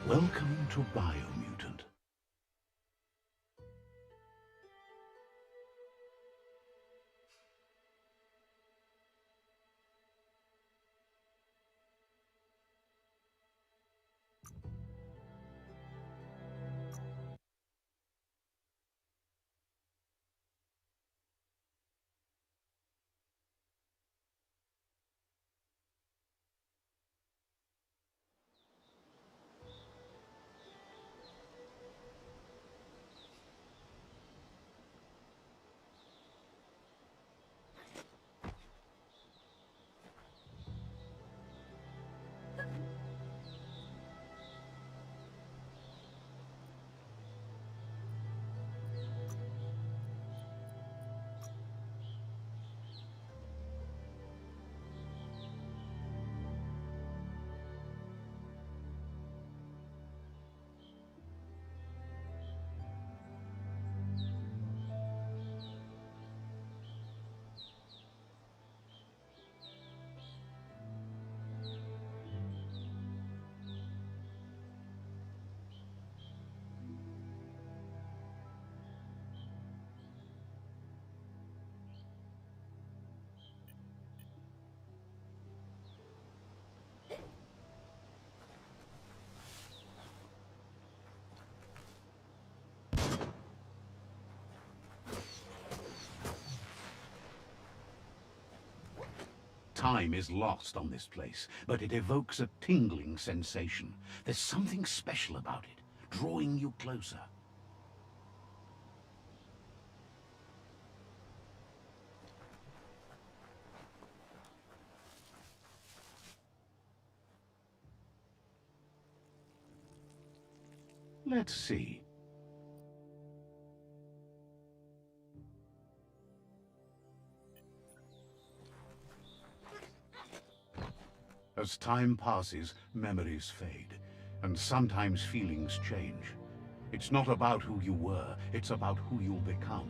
Welcome to Biomutant. Time is lost on this place, but it evokes a tingling sensation. There's something special about it, drawing you closer. Let's see. As time passes, memories fade, and sometimes feelings change. It's not about who you were, it's about who you'll become.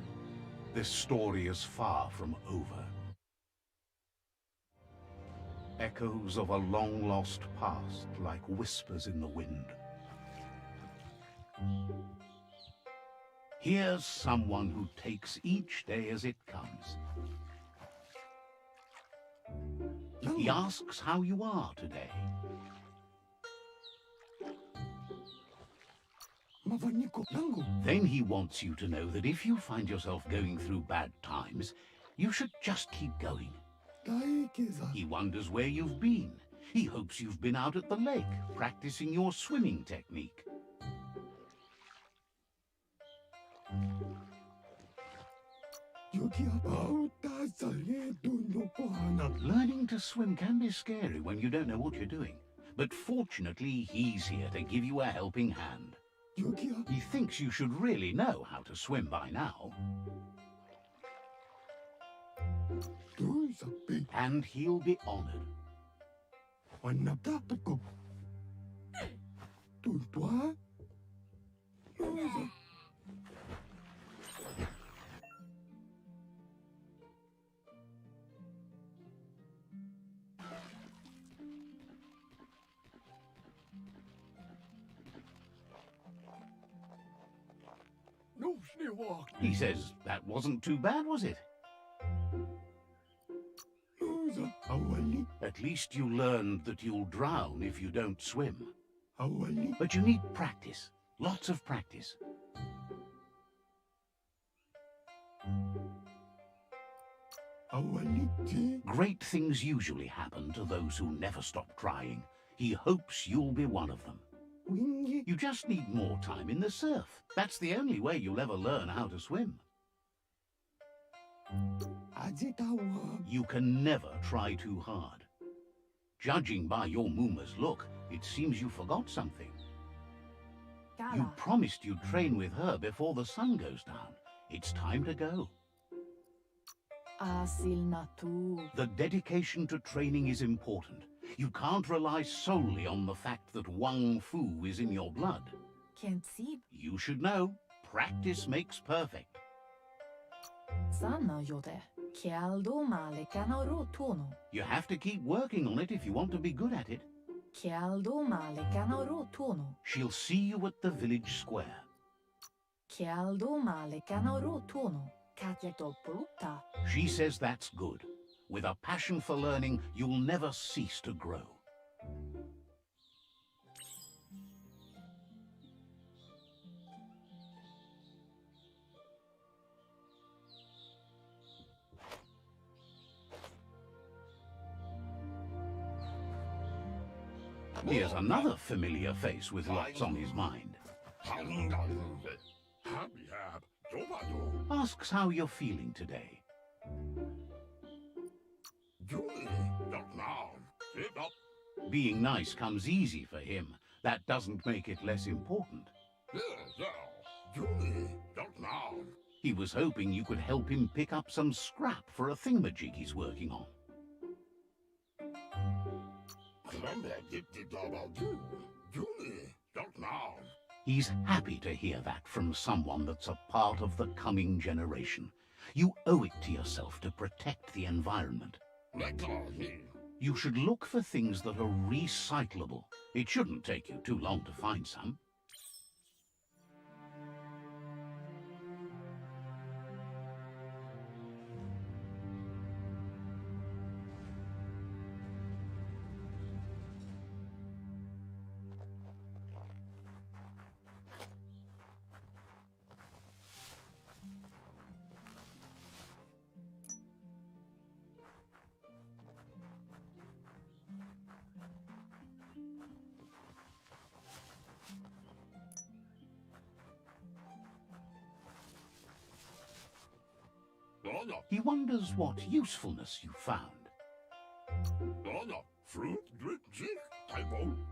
This story is far from over. Echoes of a long-lost past, like whispers in the wind. Here's someone who takes each day as it comes. He asks how you are today. Then he wants you to know that if you find yourself going through bad times, you should just keep going. He wonders where you've been. He hopes you've been out at the lake, practicing your swimming technique. Learning to swim can be scary when you don't know what you're doing. But fortunately, he's here to give you a helping hand. He thinks you should really know how to swim by now. And he'll be honored. He says, that wasn't too bad, was it? At least you learned that you'll drown if you don't swim. But you need practice, lots of practice. Great things usually happen to those who never stop trying. He hopes you'll be one of them. You just need more time in the surf. That's the only way you'll ever learn how to swim. You can never try too hard. Judging by your Muma's look, it seems you forgot something. You promised you'd train with her before the sun goes down. It's time to go. The dedication to training is important. You can't rely solely on the fact that Wang Fu is in your blood. You should know, practice makes perfect. You have to keep working on it if you want to be good at it. She'll see you at the village square. She says that's good. With a passion for learning, you'll never cease to grow. Here's another familiar face with lots on his mind. Asks how you're feeling today. Being nice comes easy for him. That doesn't make it less important. He was hoping you could help him pick up some scrap for a thingamajig he's working on. He's happy to hear that from someone that's a part of the coming generation. You owe it to yourself to protect the environment. You should look for things that are recyclable. It shouldn't take you too long to find some. He wonders what usefulness you found.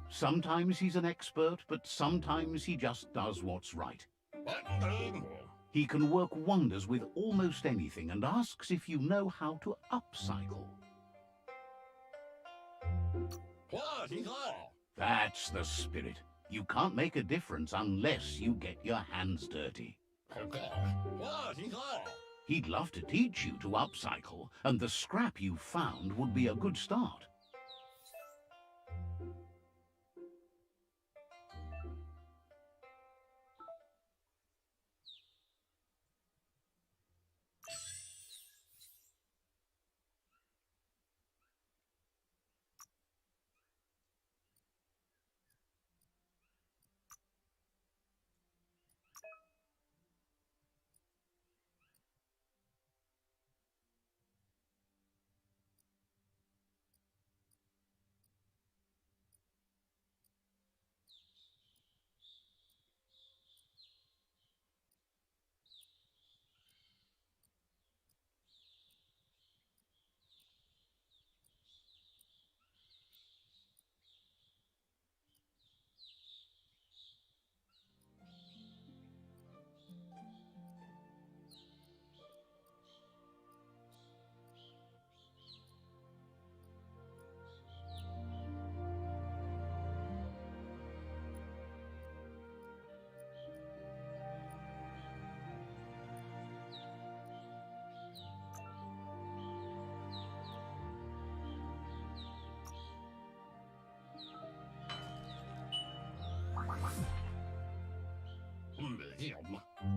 Sometimes he's an expert, but sometimes he just does what's right. He can work wonders with almost anything and asks if you know how to upcycle. That's the spirit. You can't make a difference unless you get your hands dirty. He'd love to teach you to upcycle, and the scrap you found would be a good start.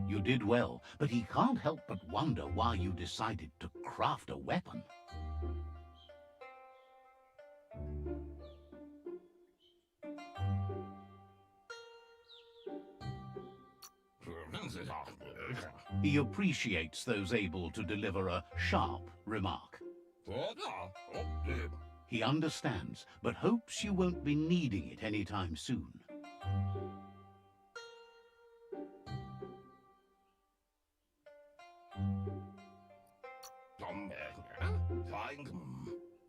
You did well, but he can't help but wonder why you decided to craft a weapon. He appreciates those able to deliver a sharp remark. He understands, but hopes you won't be needing it anytime soon.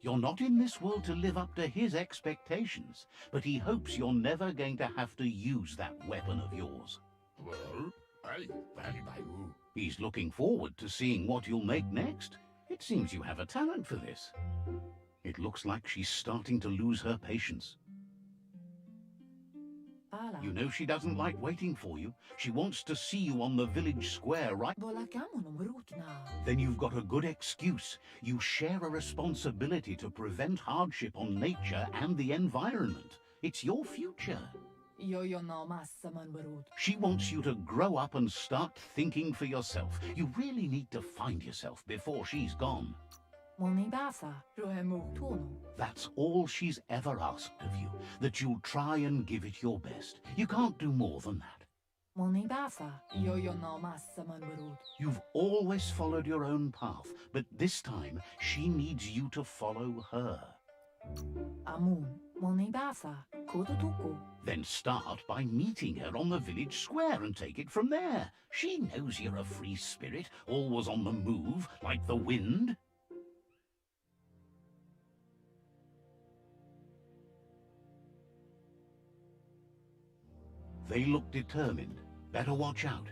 You're not in this world to live up to his expectations, but he hopes you're never going to have to use that weapon of yours. He's looking forward to seeing what you'll make next. It seems you have a talent for this. It looks like she's starting to lose her patience. You know she doesn't like waiting for you. She wants to see you on the village square, right? Then you've got a good excuse. You share a responsibility to prevent hardship on nature and the environment. It's your future. Yo no massa man barut. She wants you to grow up and start thinking for yourself. You really need to find yourself before she's gone. Moni basa, rohemu tono. That's all she's ever asked of you, that you'll try and give it your best. You can't do more than that. Moni basa, yo no massa man barut. You've always followed your own path, but this time she needs you to follow her. Amun, moni basa, kodutuku. Then start by meeting her on the village square and take it from there. She knows you're a free spirit, always on the move, like the wind. They look determined. Better watch out.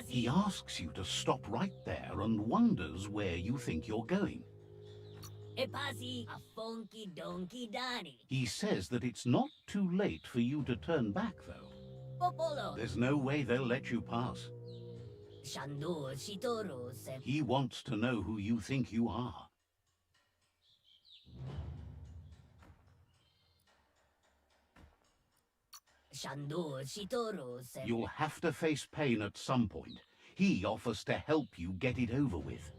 He asks you to stop right there and wonders where you think you're going. He says that it's not too late for you to turn back, though. There's no way they'll let you pass. He wants to know who you think you are. You'll have to face pain at some point. He offers to help you get it over with.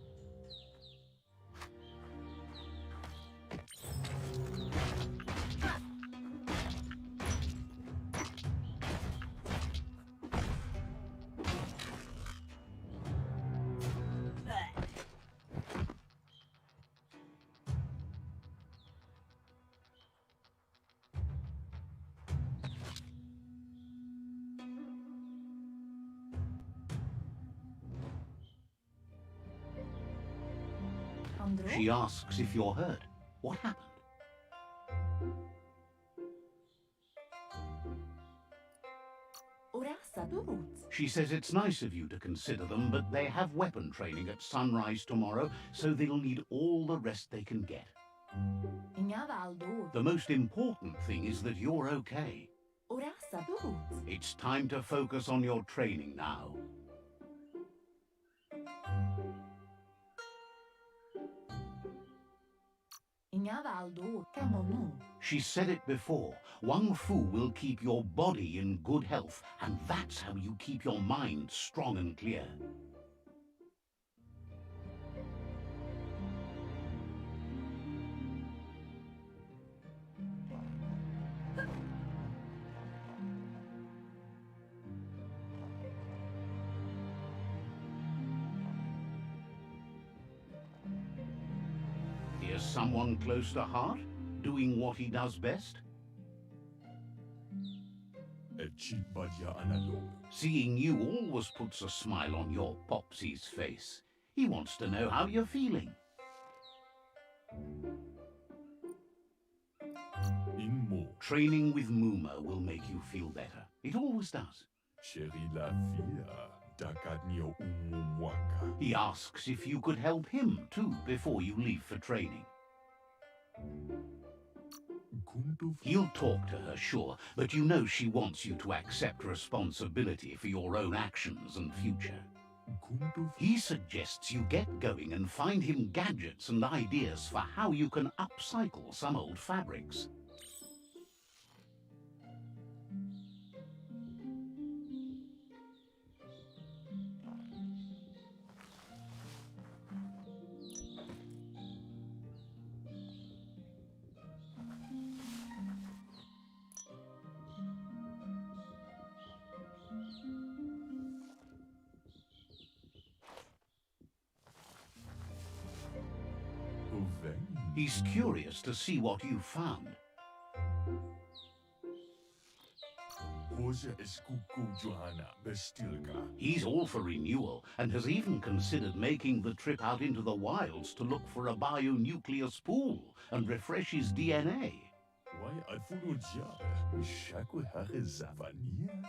She asks if you're hurt. What happened? She says it's nice of you to consider them, but they have weapon training at sunrise tomorrow, so they'll need all the rest they can get. The most important thing is that you're okay. It's time to focus on your training now. She said it before. Wang Fu will keep your body in good health, and that's how you keep your mind strong and clear. Here's someone close to heart, doing what he does best. Seeing you always puts a smile on your Popsy's face. He wants to know how you're feeling. Training with Muma will make you feel better. It always does. He asks if you could help him too before you leave for training. He'll talk to her, sure, but you know she wants you to accept responsibility for your own actions and future. He suggests you get going and find him gadgets and ideas for how you can upcycle some old fabrics. He's curious to see what you found. He's all for renewal and has even considered making the trip out into the wilds to look for a bionuclear pool and refresh his DNA.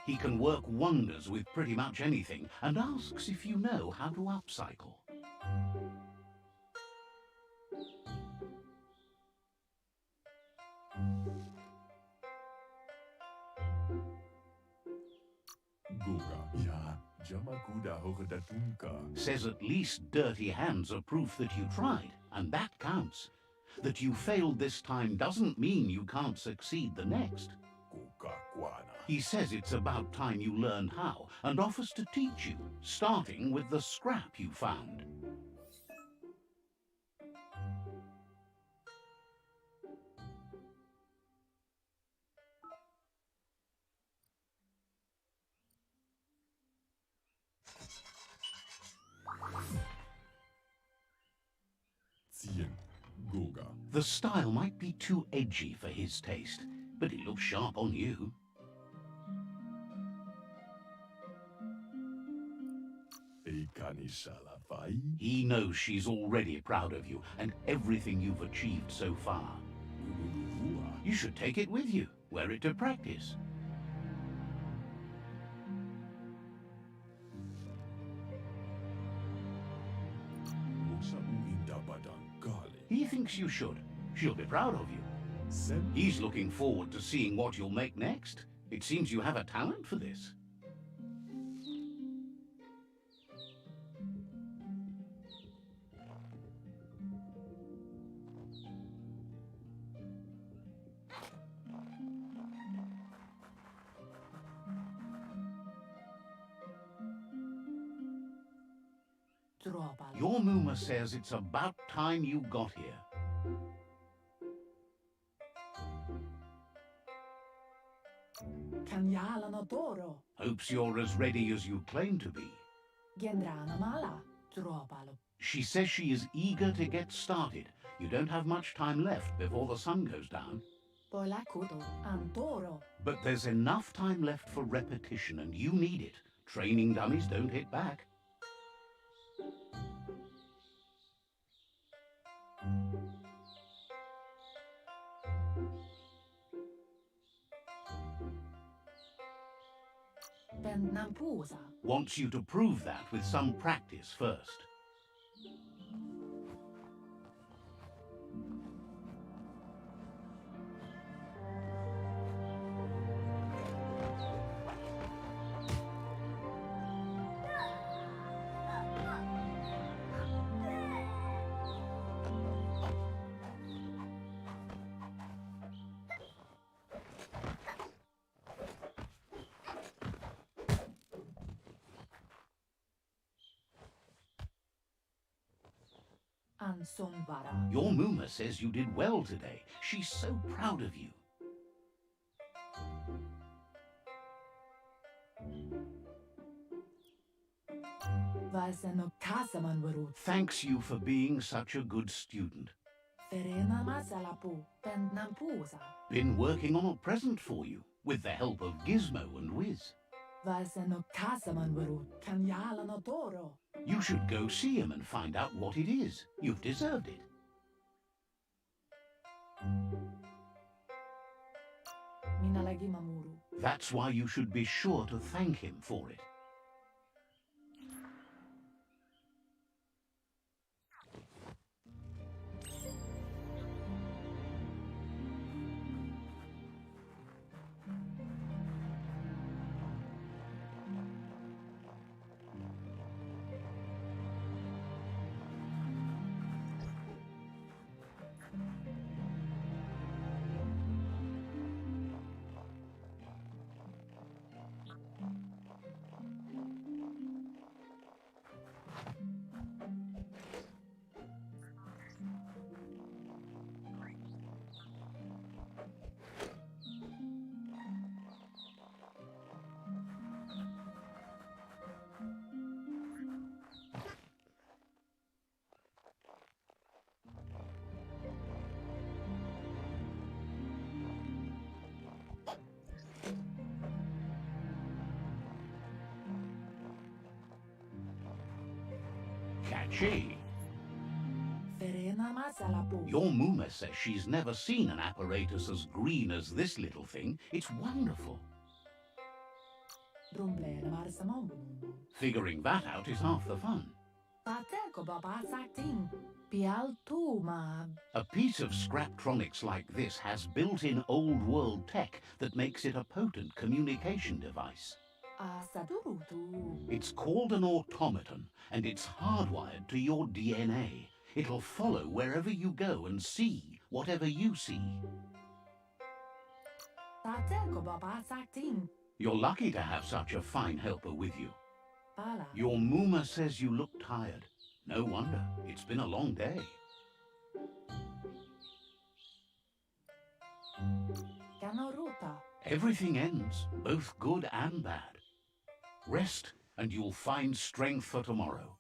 He can work wonders with pretty much anything and asks if you know how to upcycle. Says at least dirty hands are proof that you tried, and that counts. That you failed this time doesn't mean you can't succeed the next. He says it's about time you learned how and offers to teach you, starting with the scrap you found. The style might be too edgy for his taste, but it looks sharp on you. He knows she's already proud of you and everything you've achieved so far. You should take it with you, wear it to practice. He thinks you should. She'll be proud of you. He's looking forward to seeing what you'll make next. It seems you have a talent for this. Your Muma says it's about time you got here. Hopes you're as ready as you claim to be. She says she is eager to get started. You don't have much time left before the sun goes down. But there's enough time left for repetition, and you need it. Training dummies don't hit back. Wants you to prove that with some practice first. Your Muma says you did well today. She's so proud of you. Thanks you for being such a good student. Been working on a present for you, with the help of Gizmo and Wiz. You should go see him and find out what it is. You've deserved it. That's why you should be sure to thank him for it. Catchy. Your Muma says she's never seen an apparatus as green as this little thing. It's wonderful. Figuring that out is half the fun. A piece of Scraptronics like this has built-in old-world tech that makes it a potent communication device. It's called an automaton, and it's hardwired to your DNA. It'll follow wherever you go and see whatever you see. Tateko baba sakting. You're lucky to have such a fine helper with you. Bala. Your Muma says you look tired. No wonder. It's been a long day. Ganoruta. Everything ends, both good and bad. Rest, and you'll find strength for tomorrow.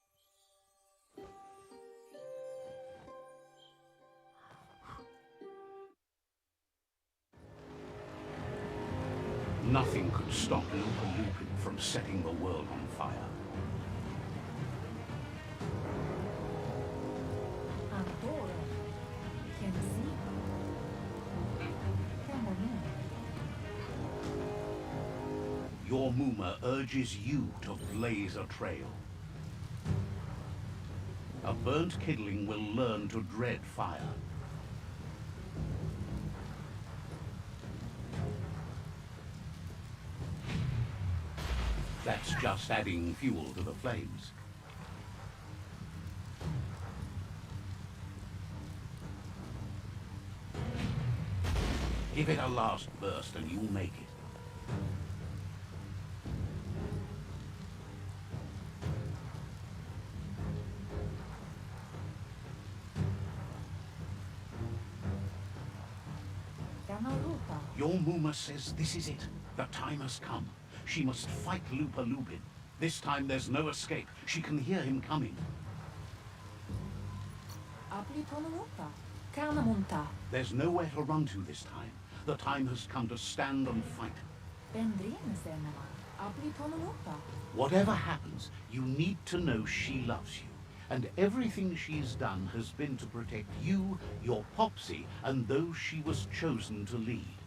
Nothing could stop Lupa Lupin from setting the world on fire. Antoro. Kensi. Kamonu. Your Muma urges you to blaze a trail. A burnt kidling will learn to dread fire. That's just adding fuel to the flames. Give it a last burst and you'll make it. Ganoruta. Your Muma says this is it. The time has come. She must fight Lupa Lupin. This time there's no escape. She can hear him coming. Apli tonuruta. Kanamunta. There's nowhere to run to this time. The time has come to stand and fight. Bendrin senema. Apli tonuruta. Whatever happens, you need to know she loves you. And everything she's done has been to protect you, your Popsy, and those she was chosen to lead.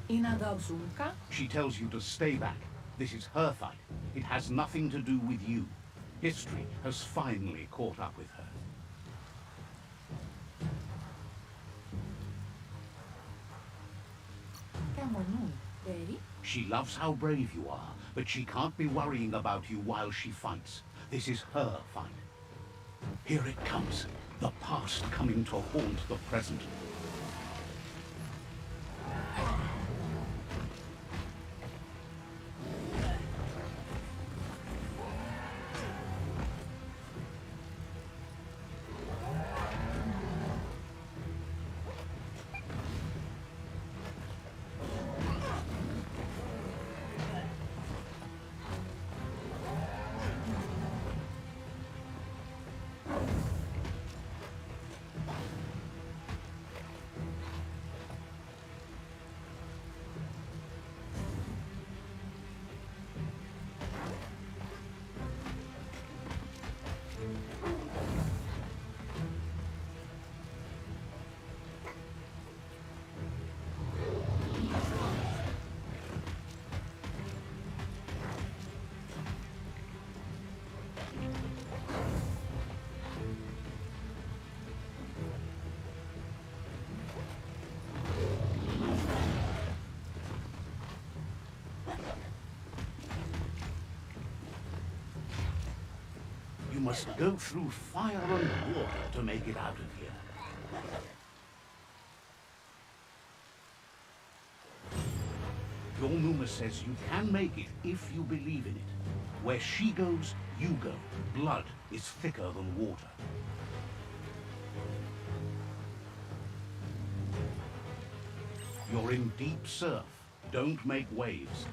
Inagabzunka. She tells you to stay back. This is her fight. It has nothing to do with you. History has finally caught up with her. Kamonu. Eri. She loves how brave you are, but she can't be worrying about you while she fights. This is her fight. Here it comes. The past coming to haunt the present. You must go through fire and water to make it out of here. Your Muma says you can make it if you believe in it. Where she goes, you go. Blood is thicker than water. You're in deep surf. Don't make waves.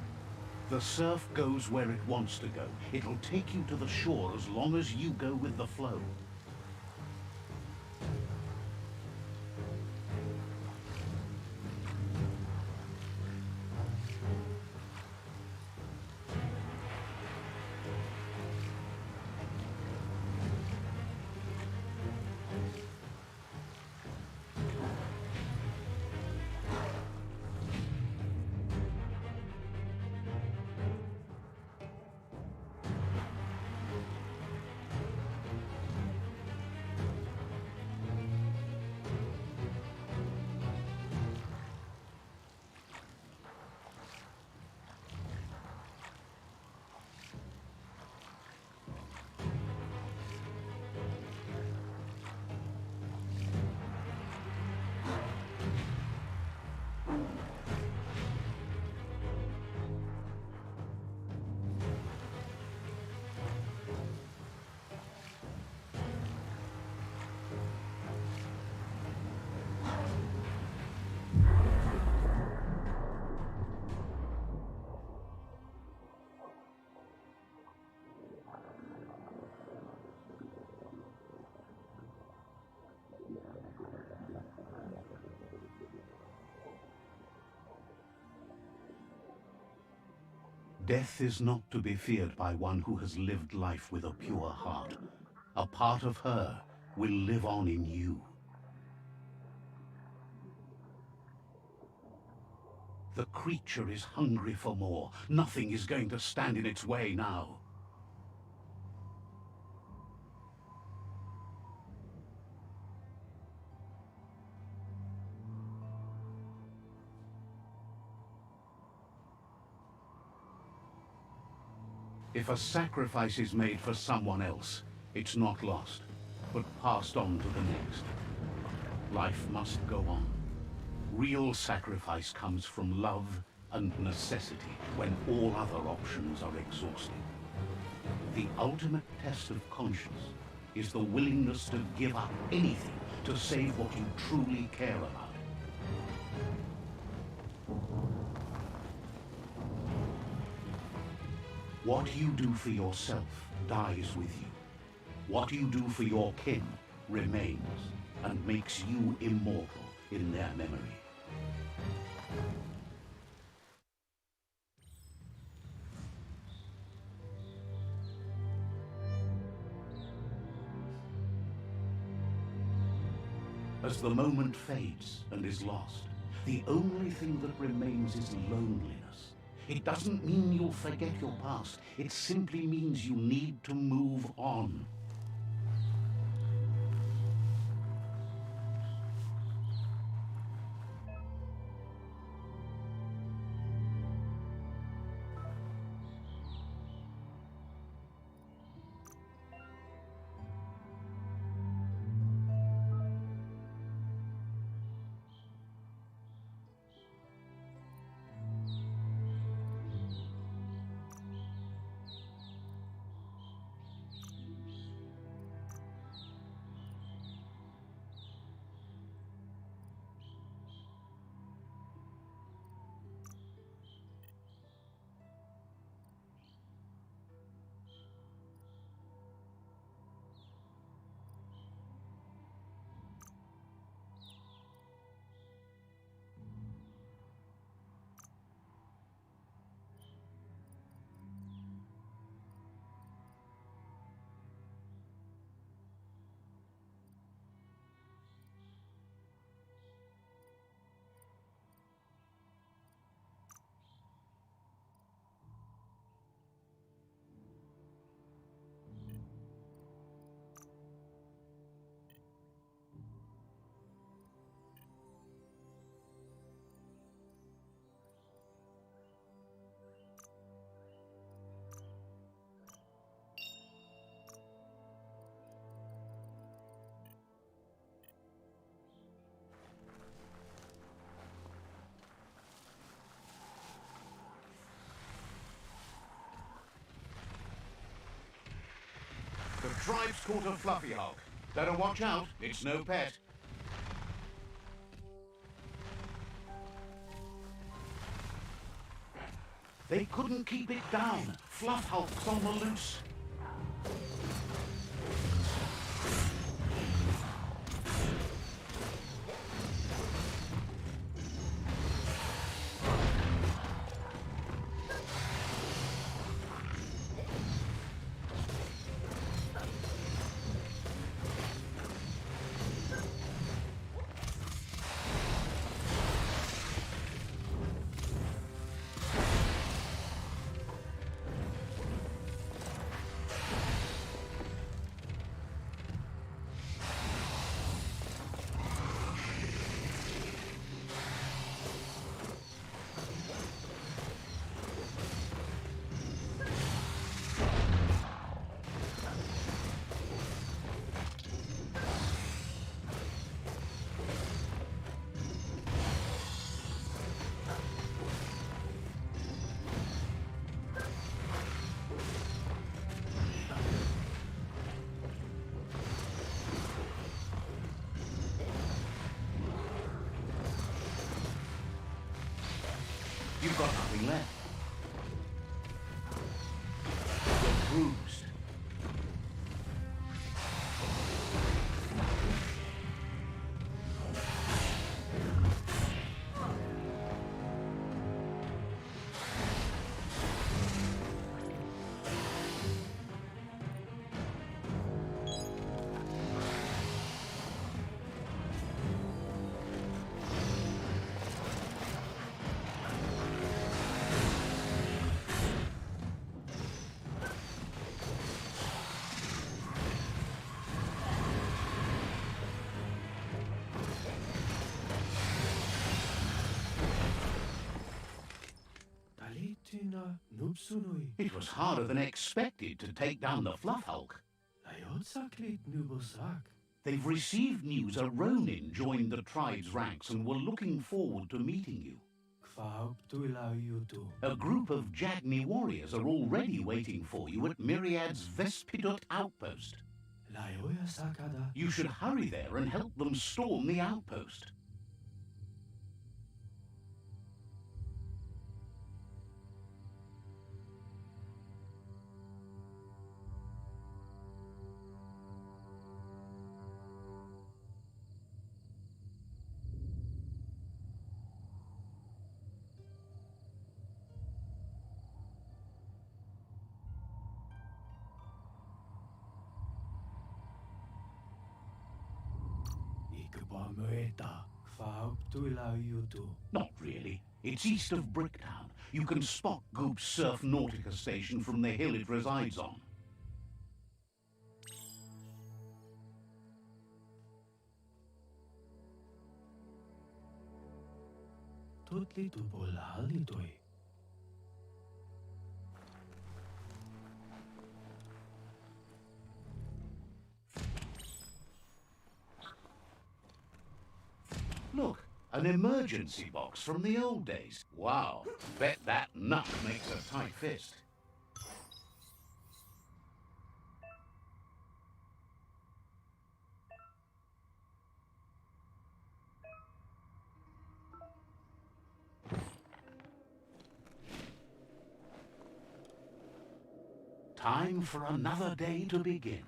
The surf goes where it wants to go. It'll take you to the shore as long as you go with the flow. Death is not to be feared by one who has lived life with a pure heart. A part of her will live on in you. The creature is hungry for more. Nothing is going to stand in its way now. If a sacrifice is made for someone else, it's not lost, but passed on to the next. Life must go on. Real sacrifice comes from love and necessity when all other options are exhausted. The ultimate test of conscience is the willingness to give up anything to save what you truly care about. What you do for yourself dies with you. What you do for your kin remains and makes you immortal in their memory. As the moment fades and is lost, the only thing that remains is loneliness. It doesn't mean you'll forget your past. It simply means you need to move on. The tribe's caught a fluffy hulk. Better watch out, it's no pet. They couldn't keep it down. Fluff hulk's on the loose. You've got nothing left. You're bruised. It was harder than expected to take down the Fluff Hulk. They've received news a Ronin joined the tribe's ranks and were looking forward to meeting you. A group of Jagni warriors are already waiting for you at Myriad's Vespidut outpost. You should hurry there and help them storm the outpost. Not really. It's east of Bricktown. You can spot Goop's Surf Nautica station from the hill it resides on. Look, an emergency box from the old days. Wow, bet that nut makes a tight fist. Time for another day to begin.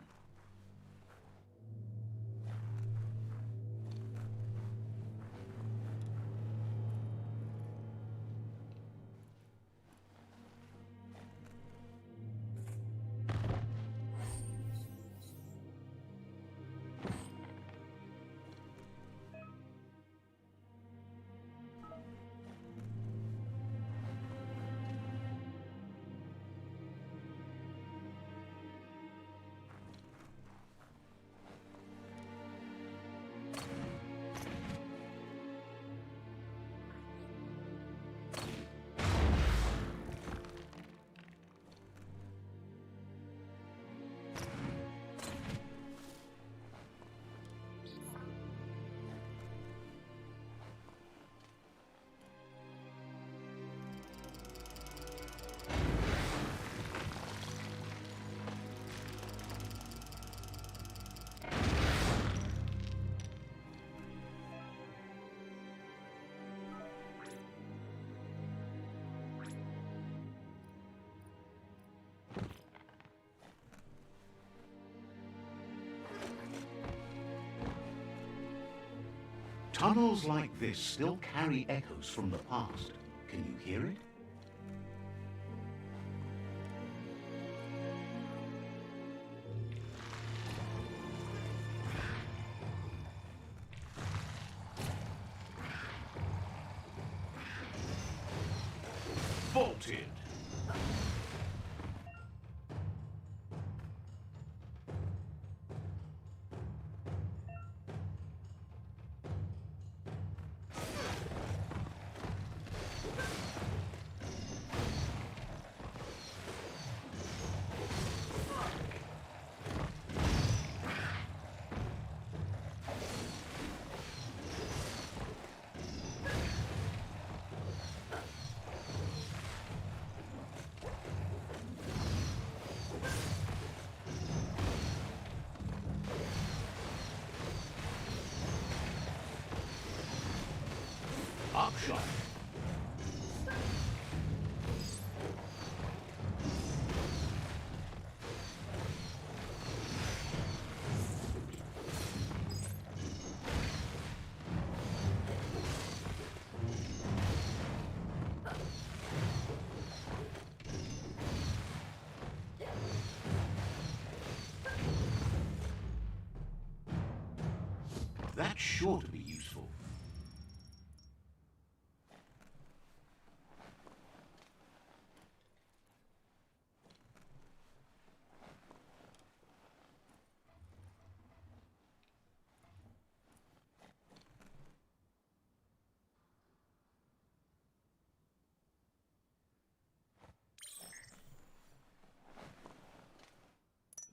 Tunnels like this still carry echoes from the past. Can you hear it? Bolted! Upshot. That's sure to be useful.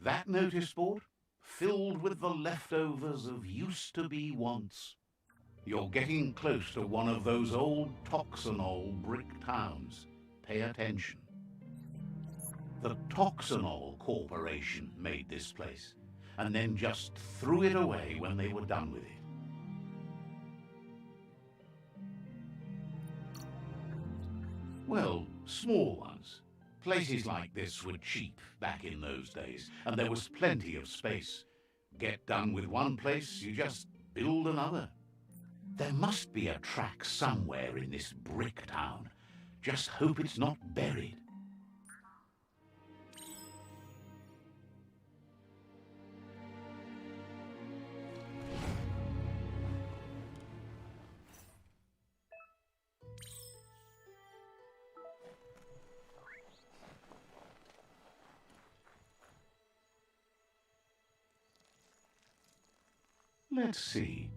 That notice board, filled with the leftovers of used-to-be wants. You're getting close to one of those old Toxanol brick towns. Pay attention. The Toxanol Corporation made this place, and then just threw it away when they were done with it. Well, small ones. Places like this were cheap back in those days, and there was plenty of space. Get done with one place, you just build another. There must be a track somewhere in this brick town. Just hope it's not buried. Let's see.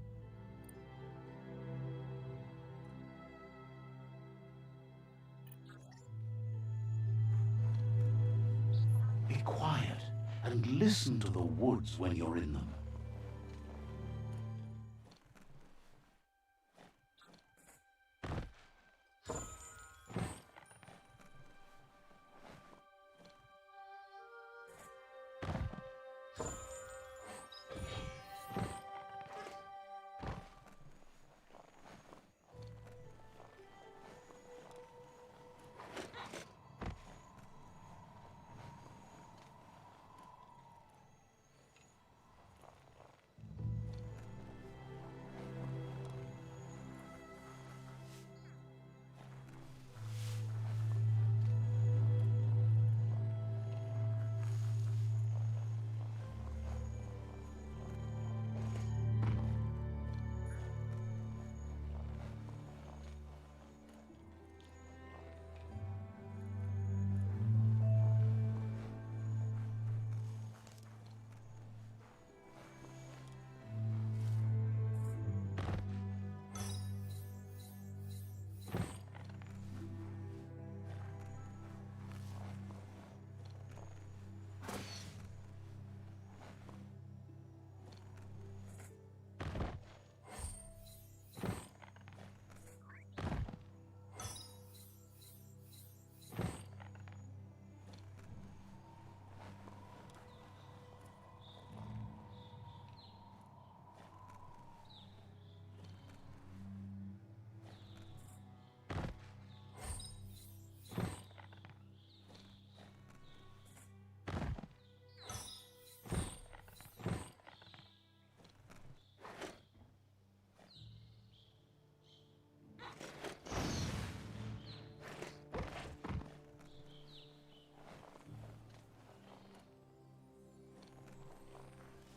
Be quiet and listen to the woods when you're in them.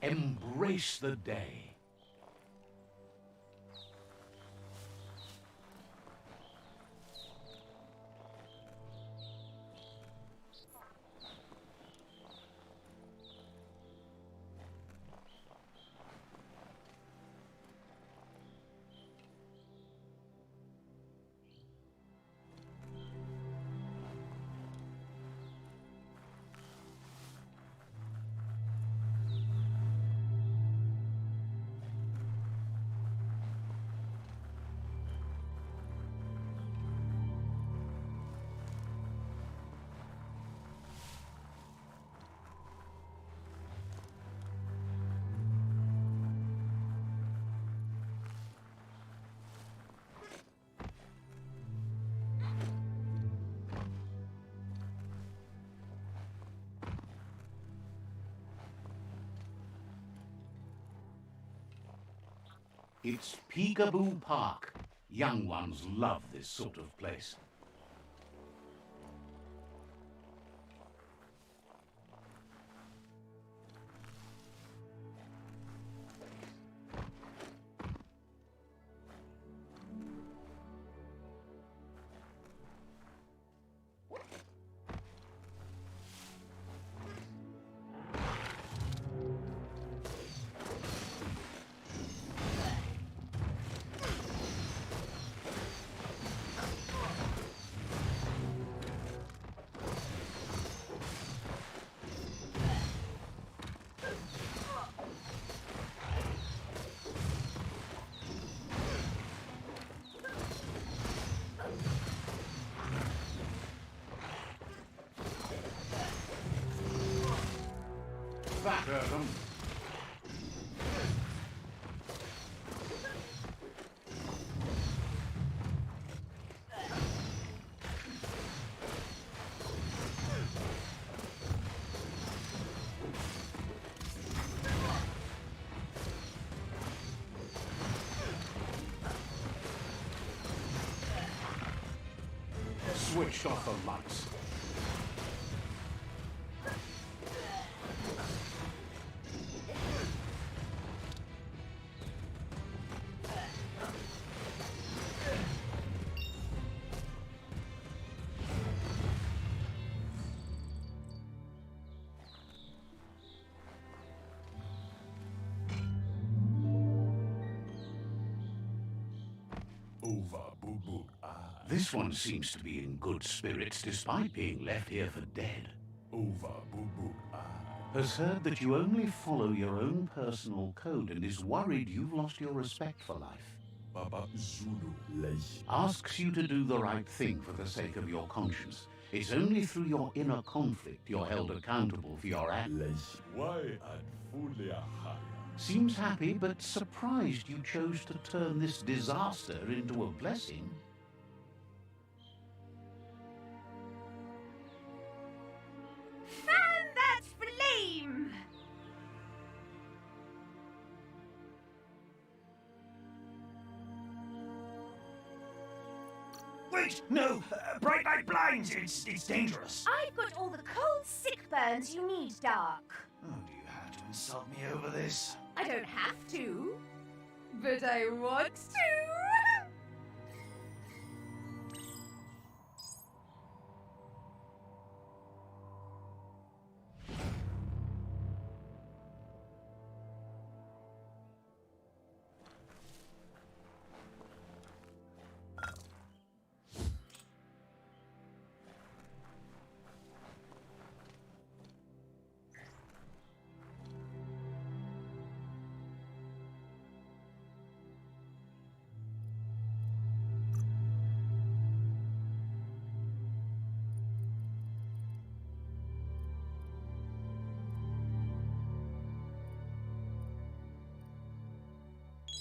Embrace the day. It's Peekaboo Park. Young ones love this sort of place. switched off the lights. This one seems to be in good spirits despite being left here for dead. Has heard that you only follow your own personal code and is worried you've lost your respect for life. Asks you to do the right thing for the sake of your conscience. It's only through your inner conflict you're held accountable for your acts. Seems happy but surprised you chose to turn this disaster into a blessing. Fan that flame! Wait, no! Bright light blinds! It's dangerous! I've got all the cold sick burns you need, Dark. Oh, do you have to insult me over this? I don't have to, but I want to.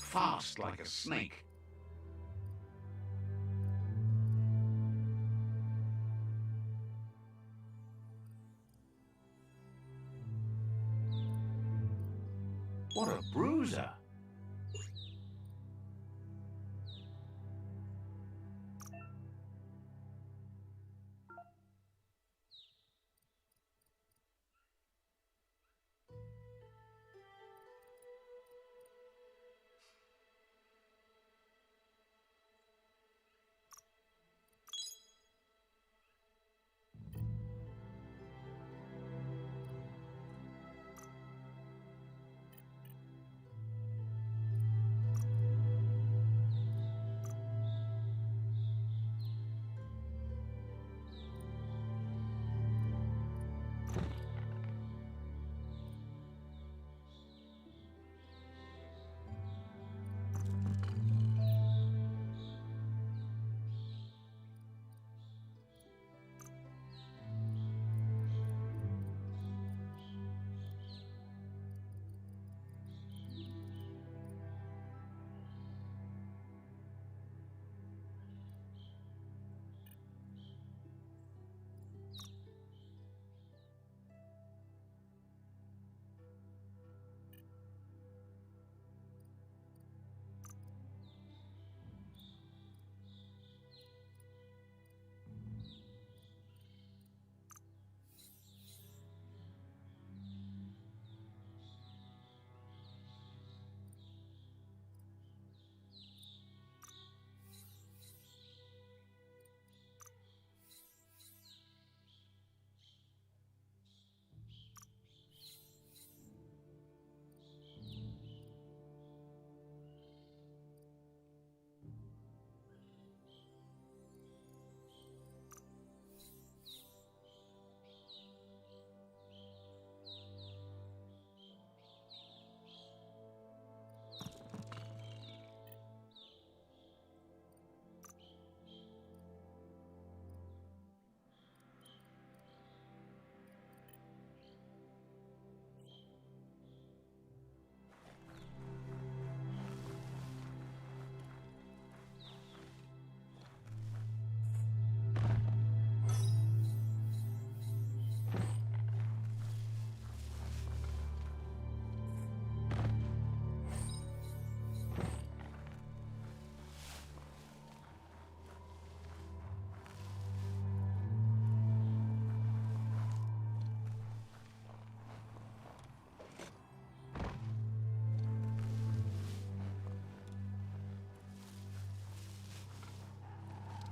Fast like a snake. What a bruiser!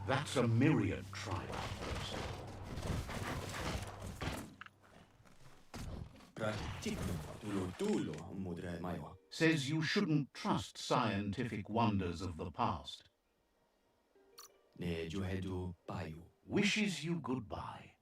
That's a myriad tribe outpost. Says you shouldn't trust scientific wonders of the past. Wishes you goodbye.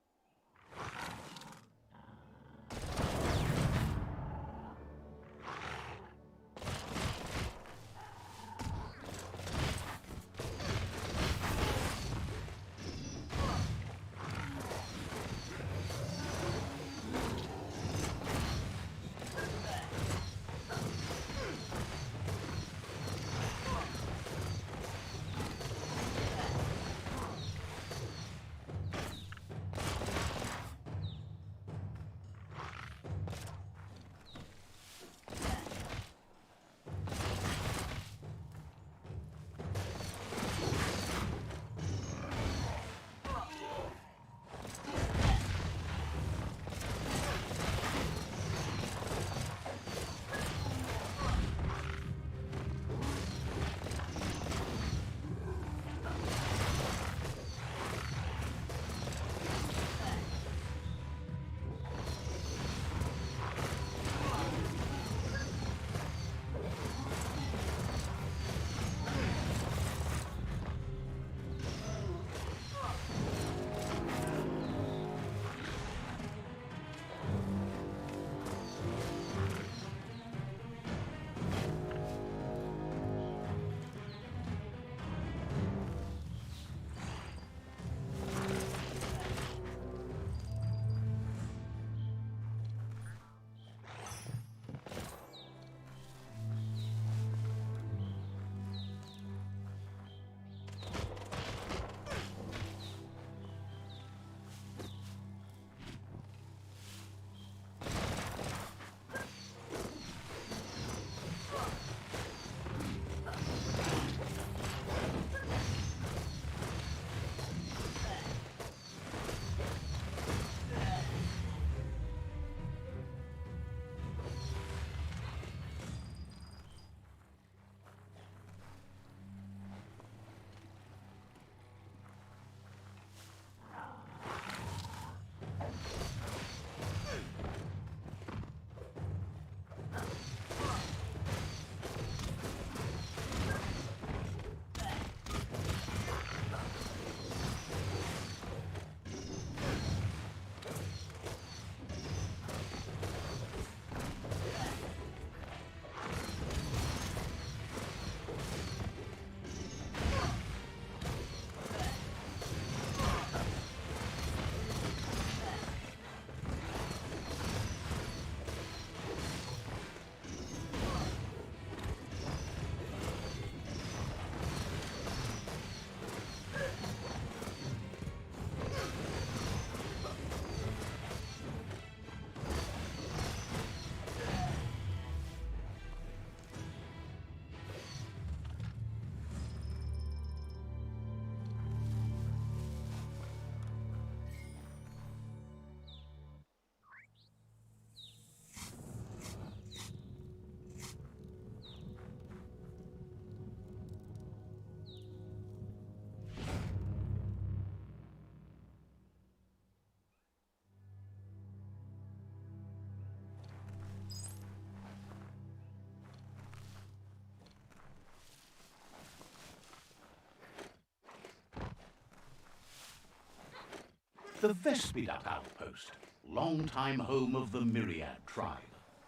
The Vespidat outpost, long-time home of the Myriad tribe.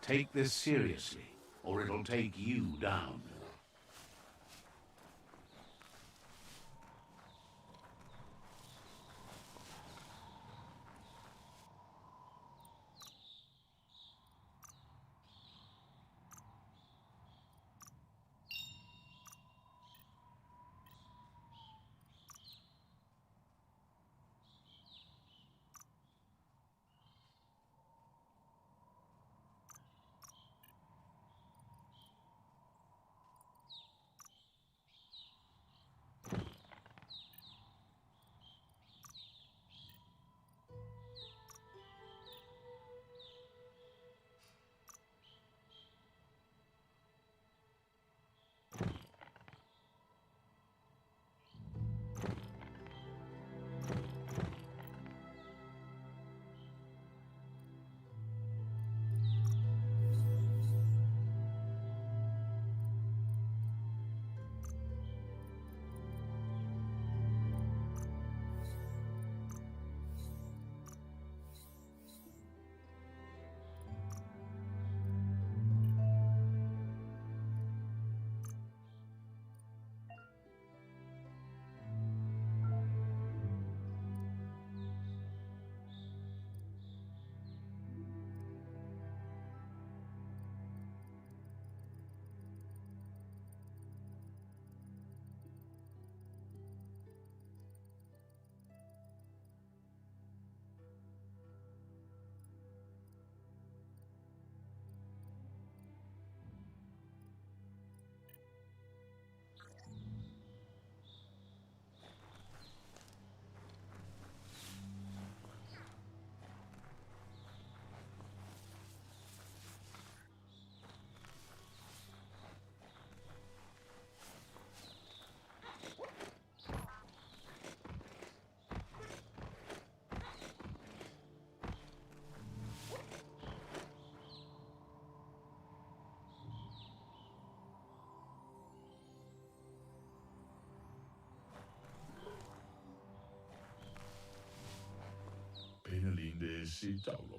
Take this seriously, or it'll take you down.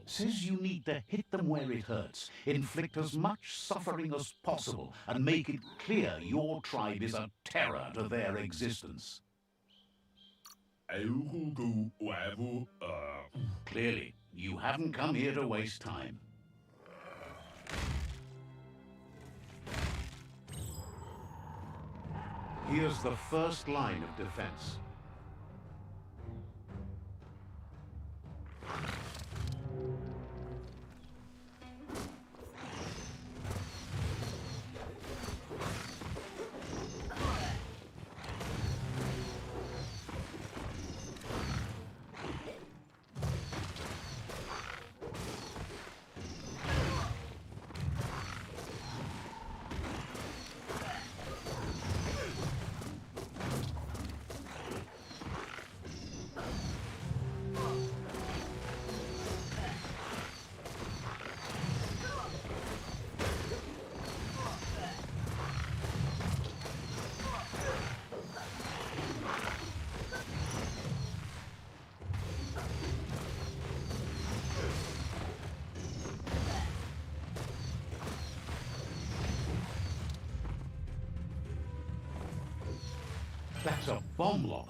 Says you need to hit them where it hurts, inflict as much suffering as possible, and make it clear your tribe is a terror to their existence. Clearly, you haven't come here to waste time. Here's the first line of defense. That's a bomb lobber.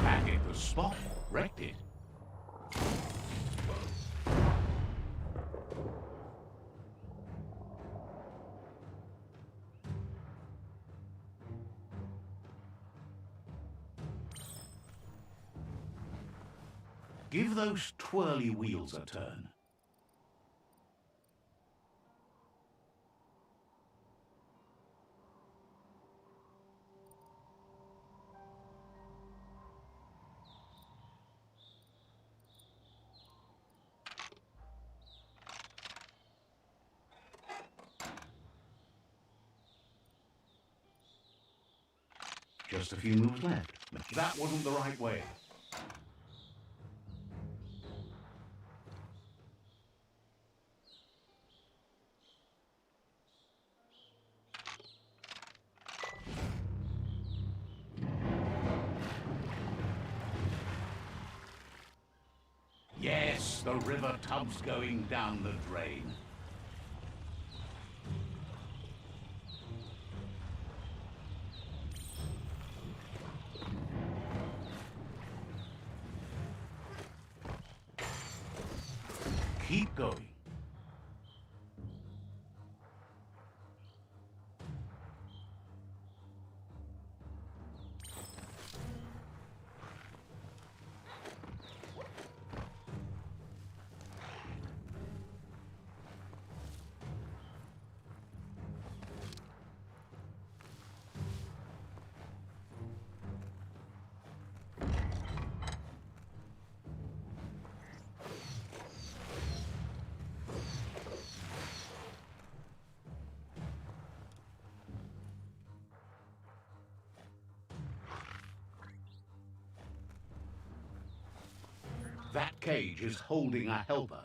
Back in the spot, wrecked it. Give those twirly wheels a turn. Just a few moves left, but that wasn't the right way. Yes, the river tub's going down the drain. Keep going. That cage is holding a helper.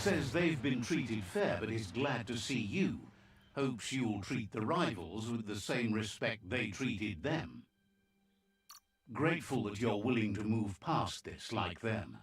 Says they've been treated fair, but is glad to see you. Hopes you'll treat the rivals with the same respect they treated them. Grateful that you're willing to move past this like them.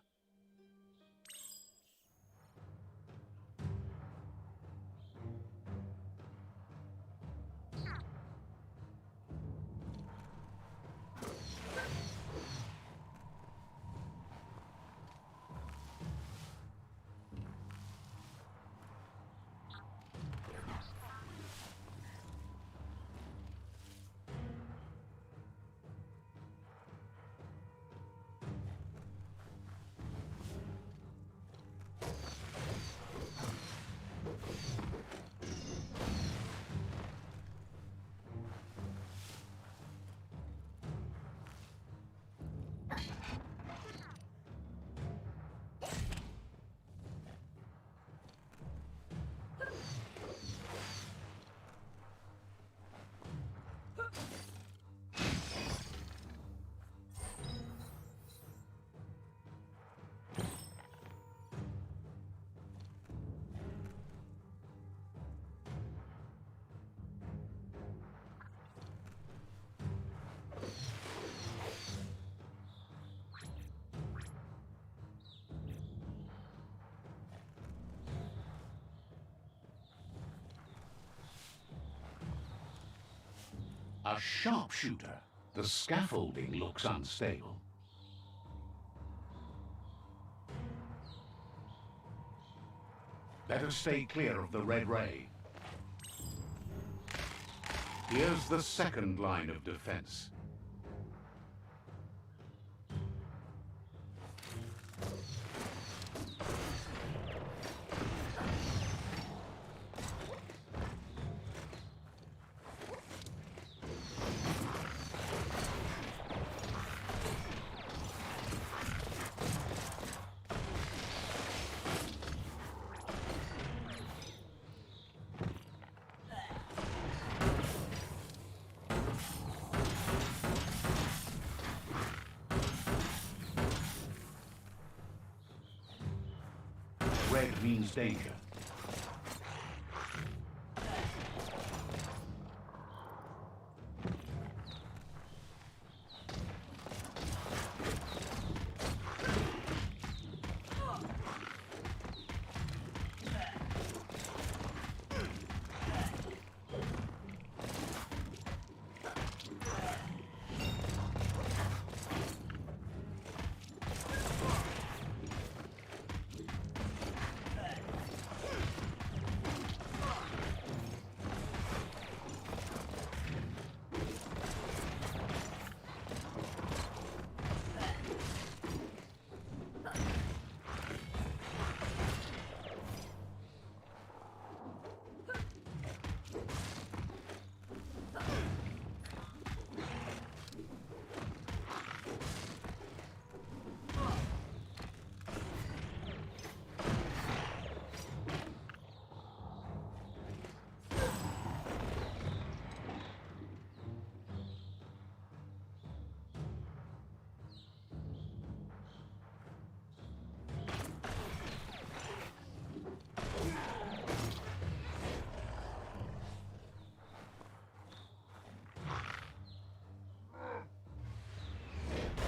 A sharpshooter. The scaffolding looks unstable. Better stay clear of the red ray. Here's the second line of defense. Red means danger.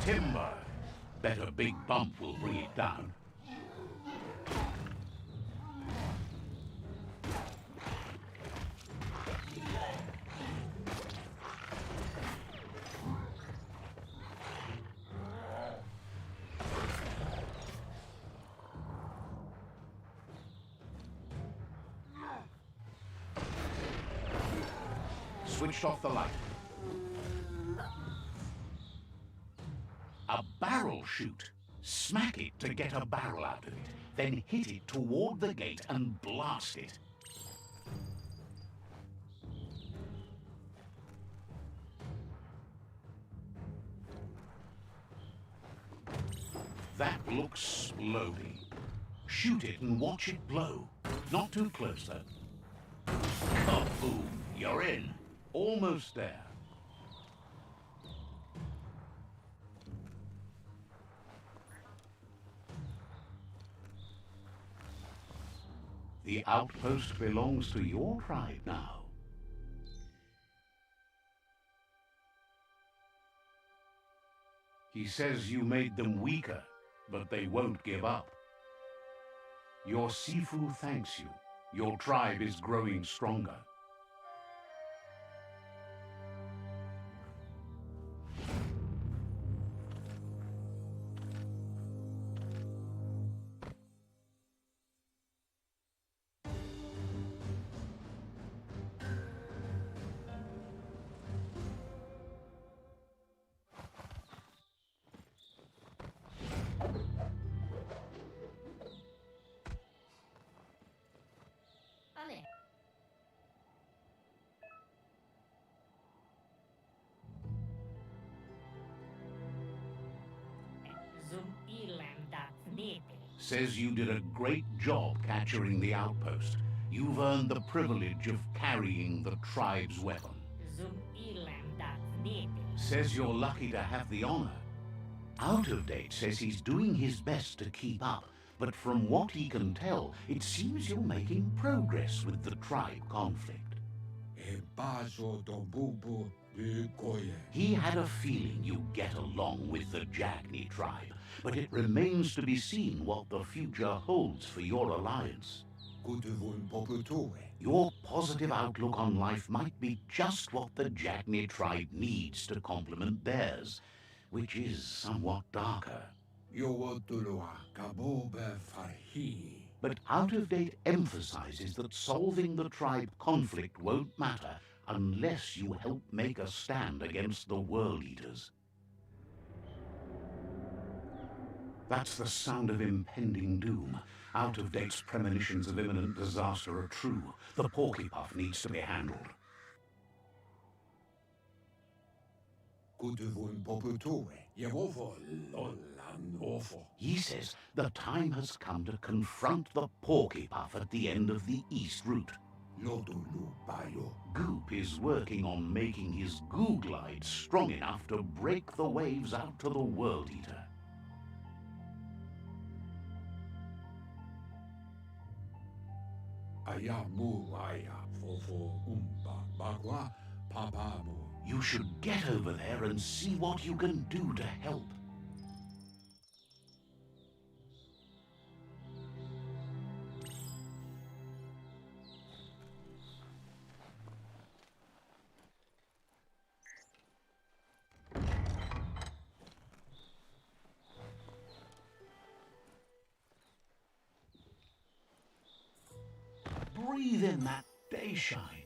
Timber. Bet a big bump will bring it down. Switched off the light. A barrel shoot. Smack it to get a barrel out of it. Then hit it toward the gate and blast it. That looks slowly. Shoot it and watch it blow. Not too close, though. Kaboom! You're in. Almost there. The outpost belongs to your tribe now. He says you made them weaker, but they won't give up. Your Sifu thanks you. Your tribe is growing stronger. Says you did a great job capturing the outpost. You've earned the privilege of carrying the tribe's weapon. Says you're lucky to have the honor. Out of Date says he's doing his best to keep up, but from what he can tell, it seems you're making progress with the tribe conflict. He had a feeling you'd get along with the Jagni tribe, but it remains to be seen what the future holds for your alliance. Your positive outlook on life might be just what the Jagni tribe needs to complement theirs, which is somewhat darker. But Out of Date emphasizes that solving the tribe conflict won't matter unless you help make a stand against the World Eaters. That's the sound of impending doom. Out of Date's premonitions of imminent disaster are true. The Porcupine needs to be handled. He says the time has come to confront the Porcupine at the end of the East Route. Goop is working on making his goo glide strong enough to break the waves out to the World Eater. You should get over there and see what you can do to help. Breathe in that day shine.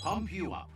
Pump you up.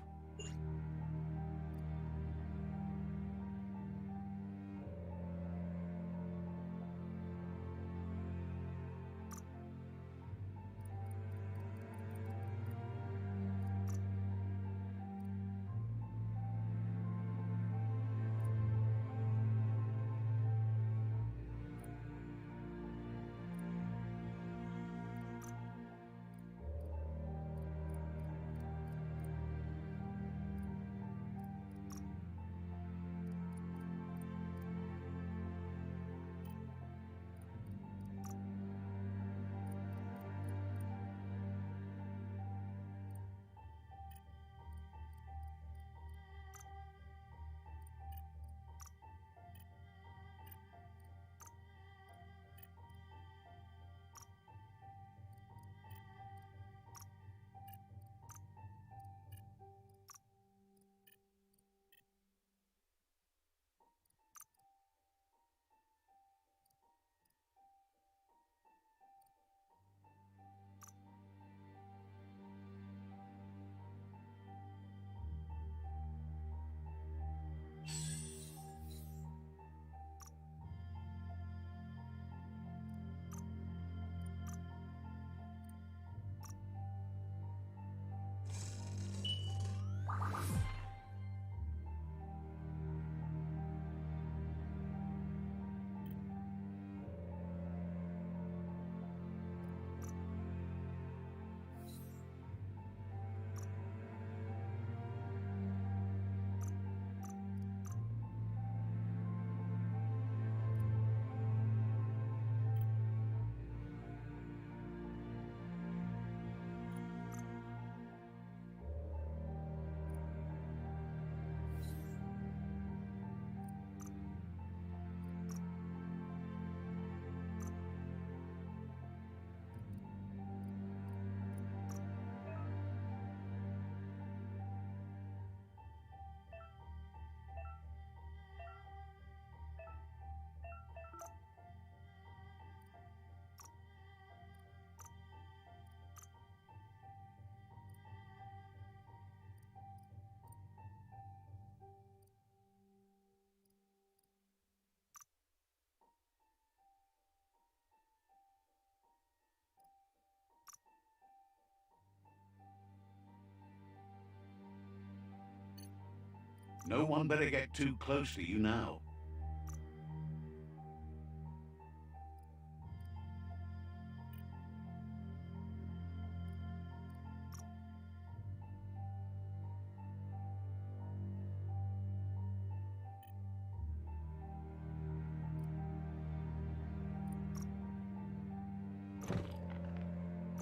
No one better get too close to you now.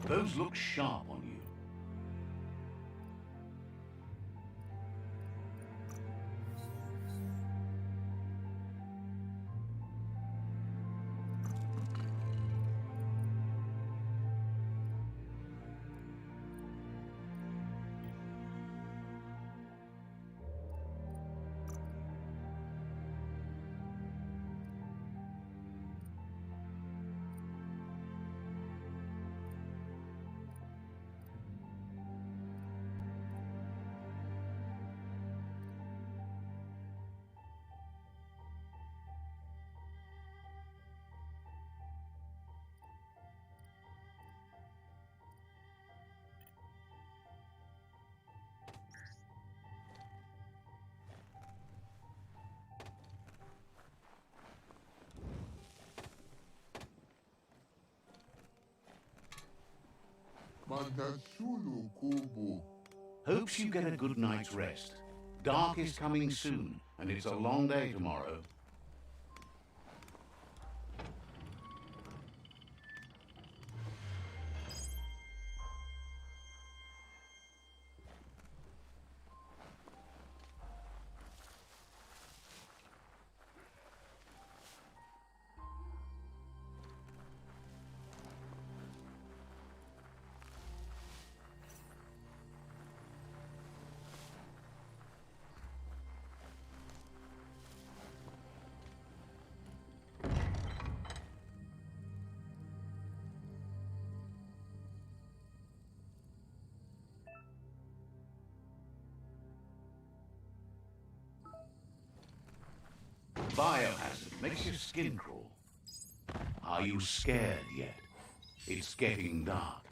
Those look sharp on you. Hopes you get a good night's rest. Dark is coming soon, and it's a long day tomorrow. Biohazard makes your skin crawl. Are you scared yet? It's getting dark.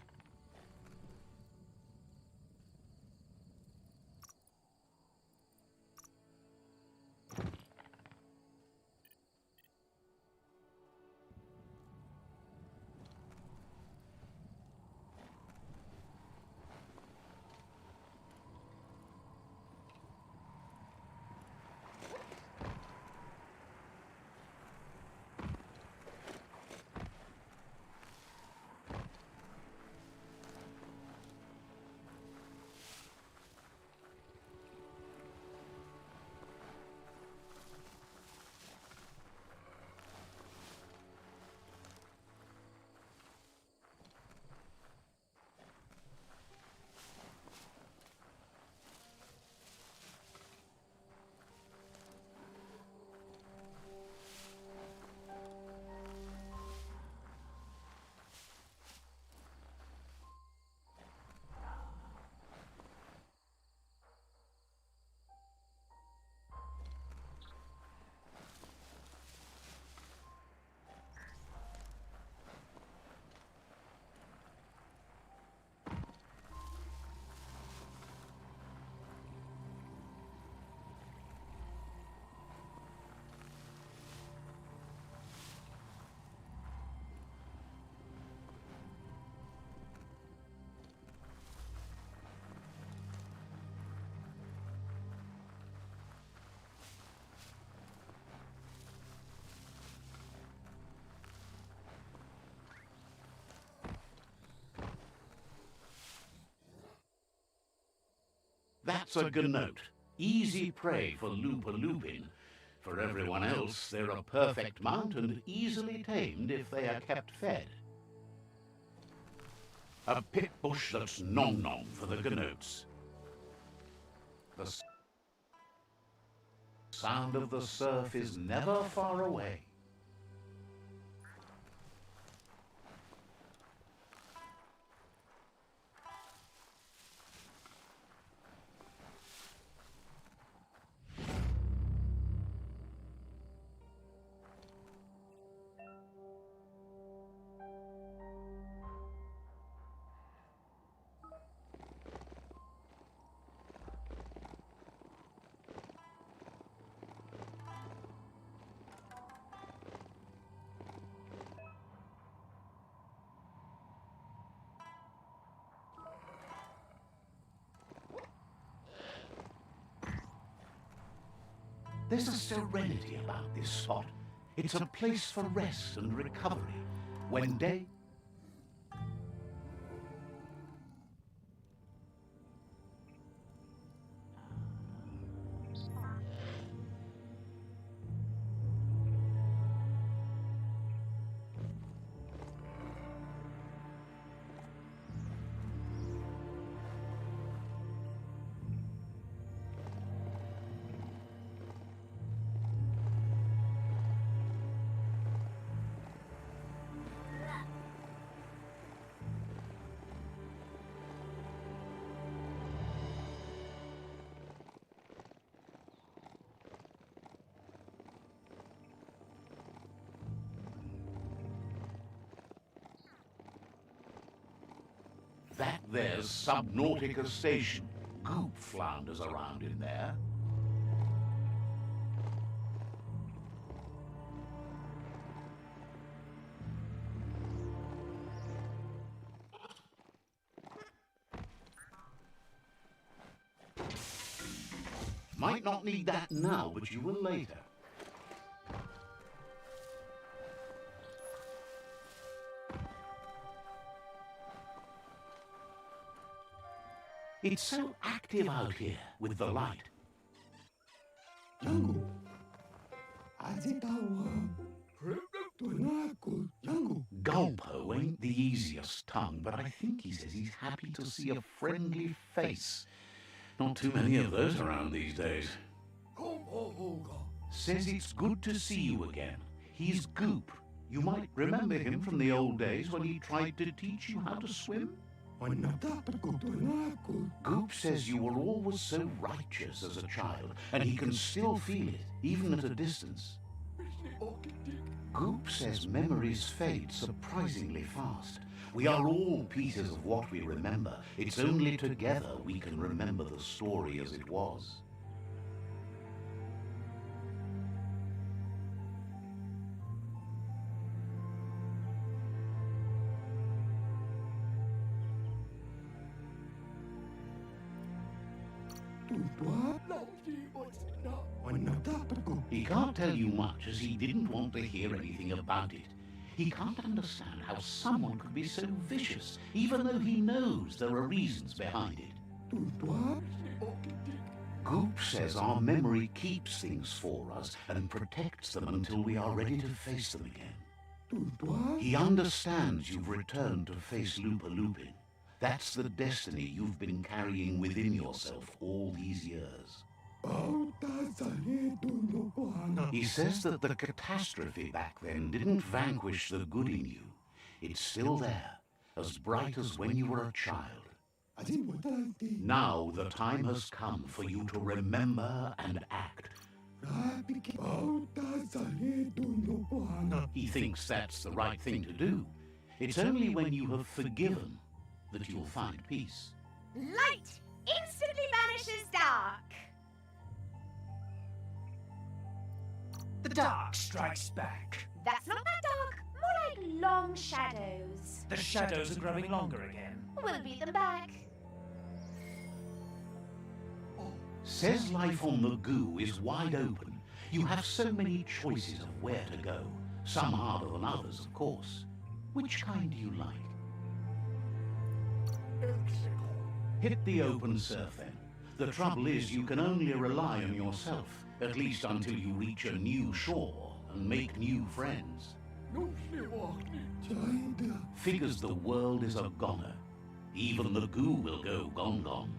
That's a gnote. Easy prey for Lupin. For everyone else, they're a perfect mount and easily tamed if they are kept fed. A pit bush that's nom-nom for the gnotes. The sound of the surf is never far away. There's a serenity about this spot. It's a place for rest and recovery. When day... That there's Subnautica Station. Goop flounders around in there. Might not need that now, but you will later. It's so active out here with the light. Gulpo ain't the easiest tongue, but I think he says he's happy to see a friendly face. Not too many of those around these days. Says it's good to see you again. He's Goop. You might remember him from the old days when he tried to teach you how to swim. Goop says you were always so righteous as a child, and he can still feel it, even at a distance. Goop says memories fade surprisingly fast. We are all pieces of what we remember. It's only together we can remember the story as it was. He can't tell you much as he didn't want to hear anything about it. He can't understand how someone could be so vicious, even though he knows there are reasons behind it. Goop says our memory keeps things for us and protects them until we are ready to face them again. He understands you've returned to face Lupa Lupin. That's the destiny you've been carrying within yourself all these years. He says that the catastrophe back then didn't vanquish the good in you. It's still there, as bright as when you were a child. Now the time has come for you to remember and act. He thinks that's the right thing to do. It's only when you have forgiven that you'll find peace. Light instantly banishes dark. The dark strikes back. That's not that dark, more like long shadows. The shadows are growing longer again. We'll beat them back. Says life on the goo is wide open. You have so many choices of where to go. Some harder than others, of course. Which kind do you like? Hit the open surf then. The trouble is you can only rely on yourself, at least until you reach a new shore and make new friends. Figures the world is a goner. Even the goo will go gone.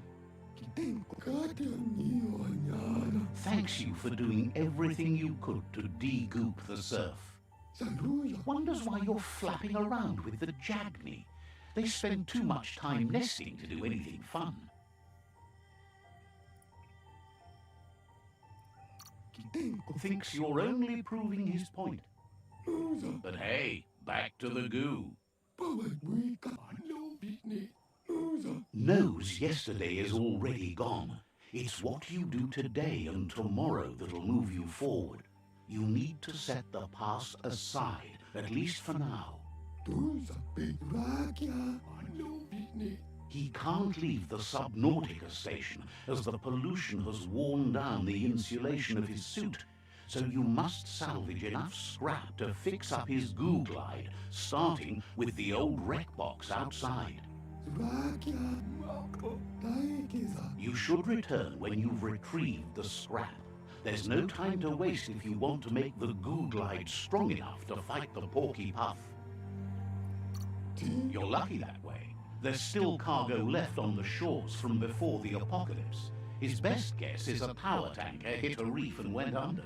Thanks you for doing everything you could to de-goop the surf. Wonders why you're flapping around with the Jagni. They spend too much time nesting to do anything fun. Thinks you're only proving his point. But hey, back to the goo. Knows yesterday is already gone. It's what you do today and tomorrow that'll move you forward. You need to set the past aside, at least for now. He can't leave the Subnautica station as the pollution has worn down the insulation of his suit. So you must salvage enough scrap to fix up his goo glide, starting with the old wreck box outside. You should return when you've retrieved the scrap. There's no time to waste if you want to make the goo glide strong enough to fight the Porky Puff. You're lucky that way. There's still cargo left on the shores from before the apocalypse. His best guess is a power tanker hit a reef and went under.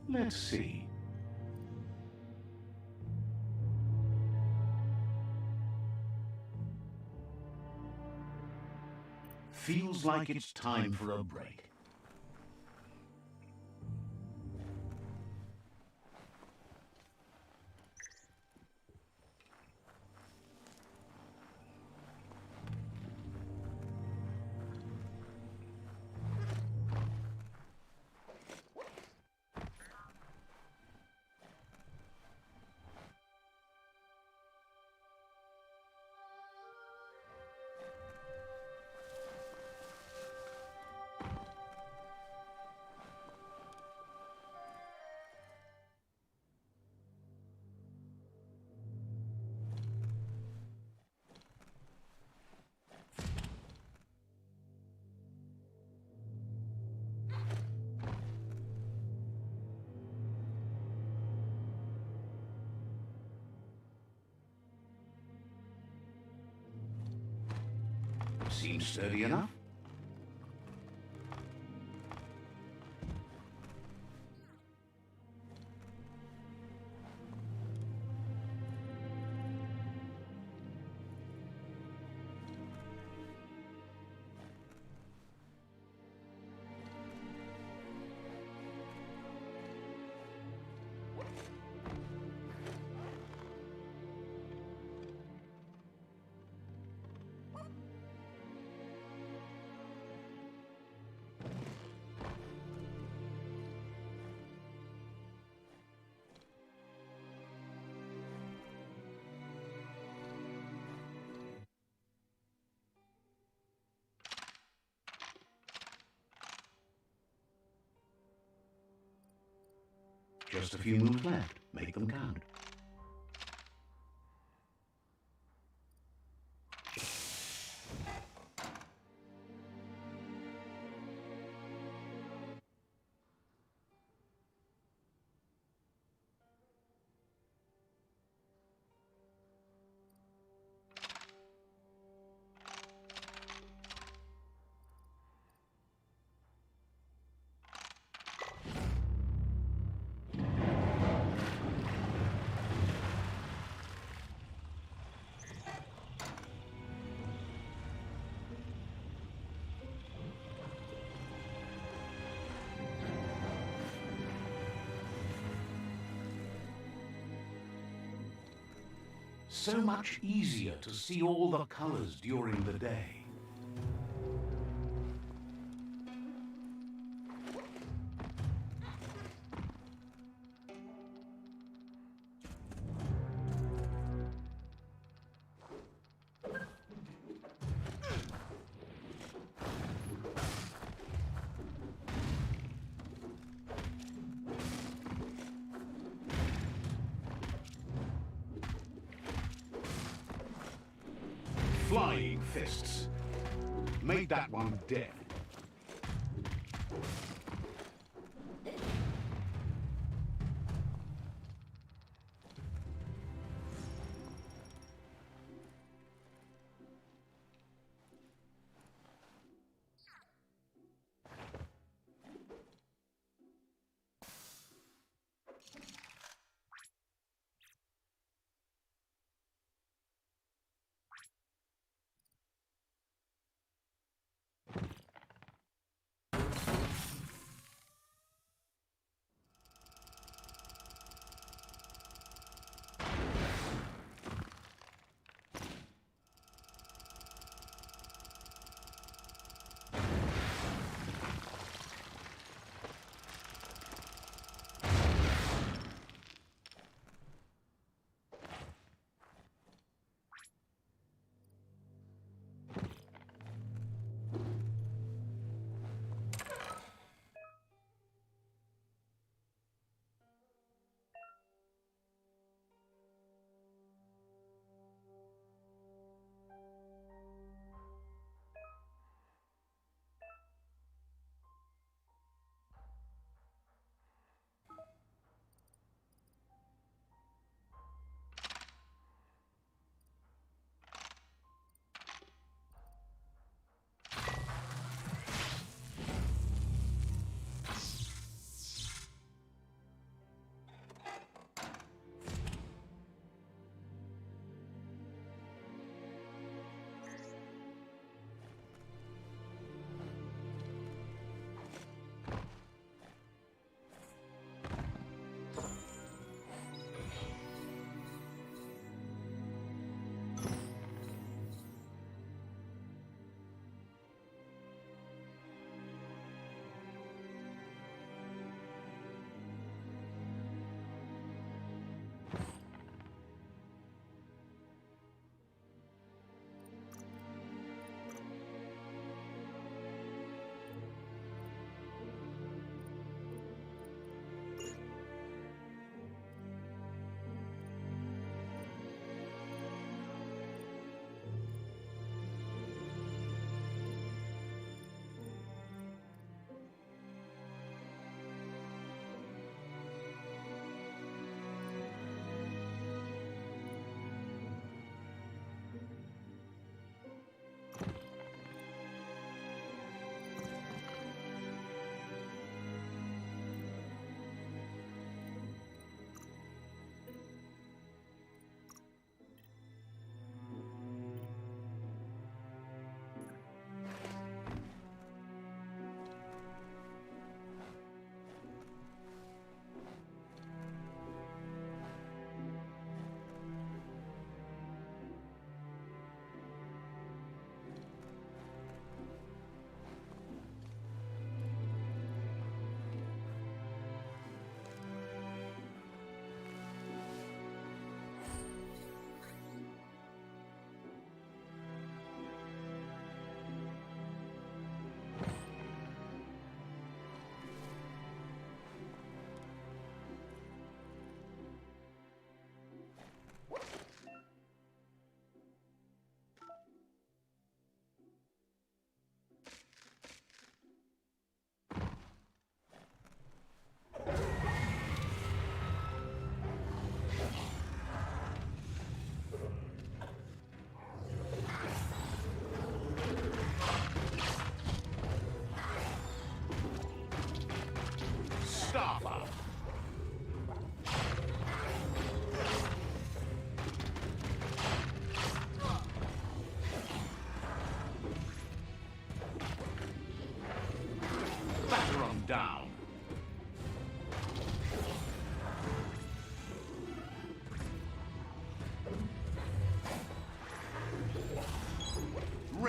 Let's see. Feels like it's time for a break. Seems sturdy enough. Just a few moves left. Make them count. So much easier to see all the colors during the day. Flying fists. Made that one dead.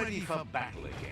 ready for battle again.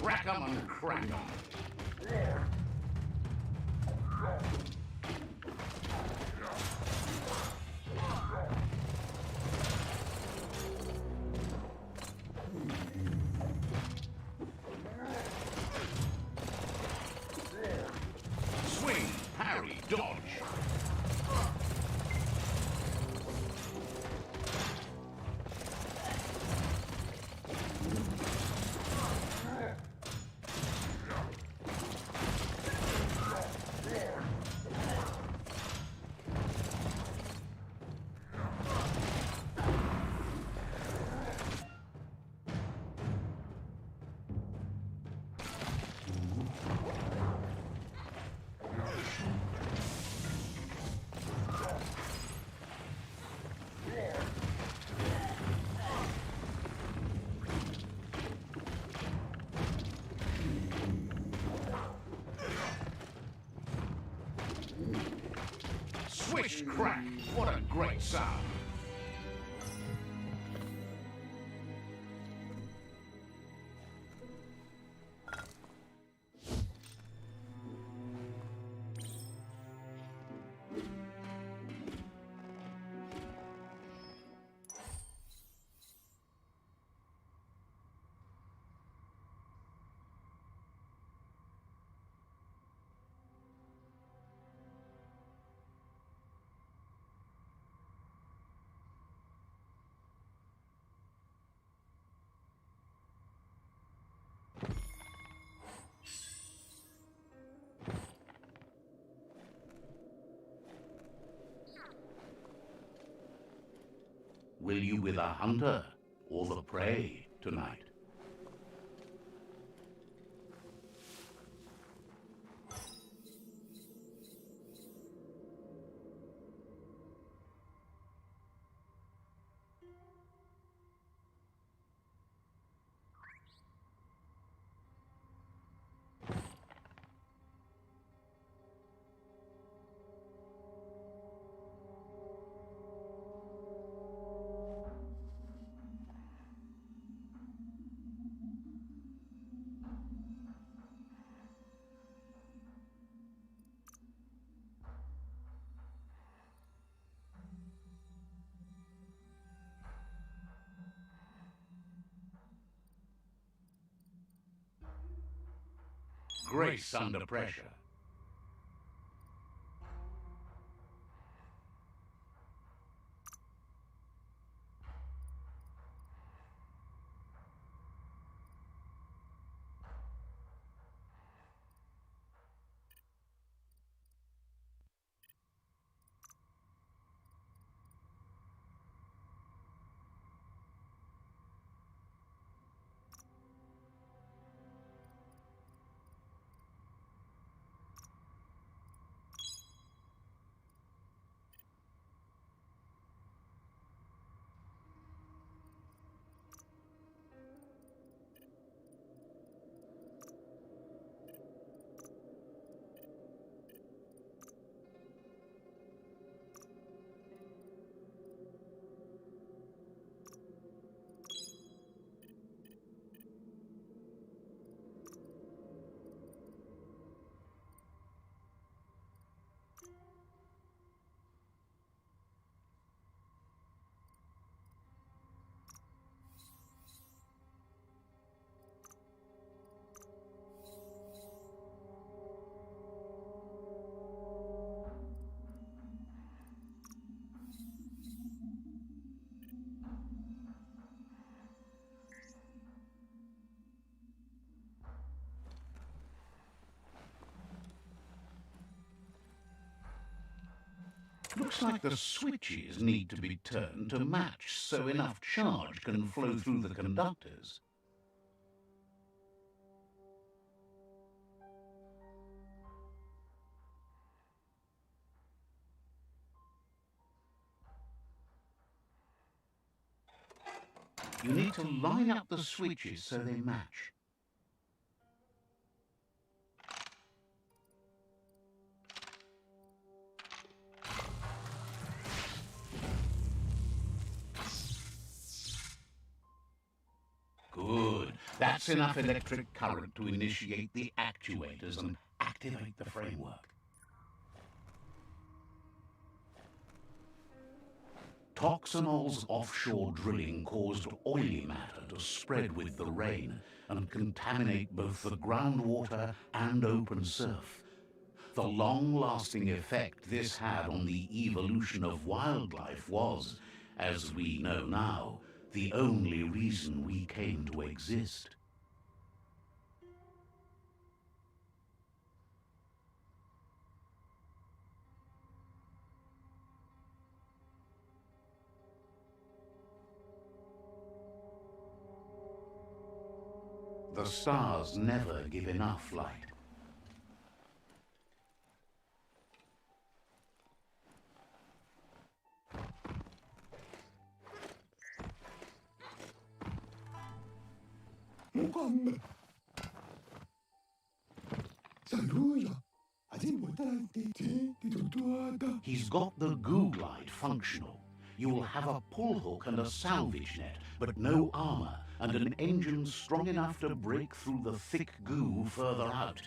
Crack 'em and crack 'em. Swing, parry, dodge. Swish crack! What a great sound! Will you with a hunter or the prey tonight? Grace under pressure. Looks like the switches need to be turned to match so enough charge can flow through the conductors. You need to line up the switches so they match. Good. That's enough electric current to initiate the actuators and activate the framework. Toxanol's offshore drilling caused oily matter to spread with the rain and contaminate both the groundwater and open surf. The long-lasting effect this had on the evolution of wildlife was, as we know now, the only reason we came to exist. The stars never give enough light. He's got the goo glide functional. You'll have a pull hook and a salvage net, but no armor, and an engine strong enough to break through the thick goo further out.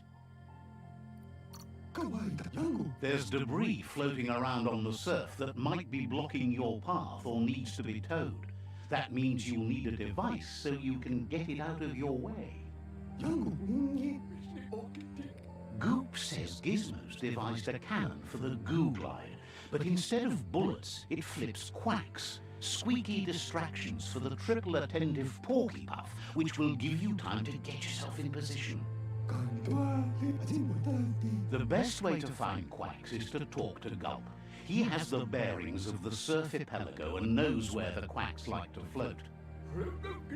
There's debris floating around on the surf that might be blocking your path or needs to be towed. That means you'll need a device so you can get it out of your way. Goop says Gizmo's devised a cannon for the goo glide, but instead of bullets, it flips quacks, squeaky distractions for the triple attentive Porky Puff, which will give you time to get yourself in position. The best way to find quacks is to talk to Gulp. He has the bearings of the surf archipelago and knows where the quacks like to float.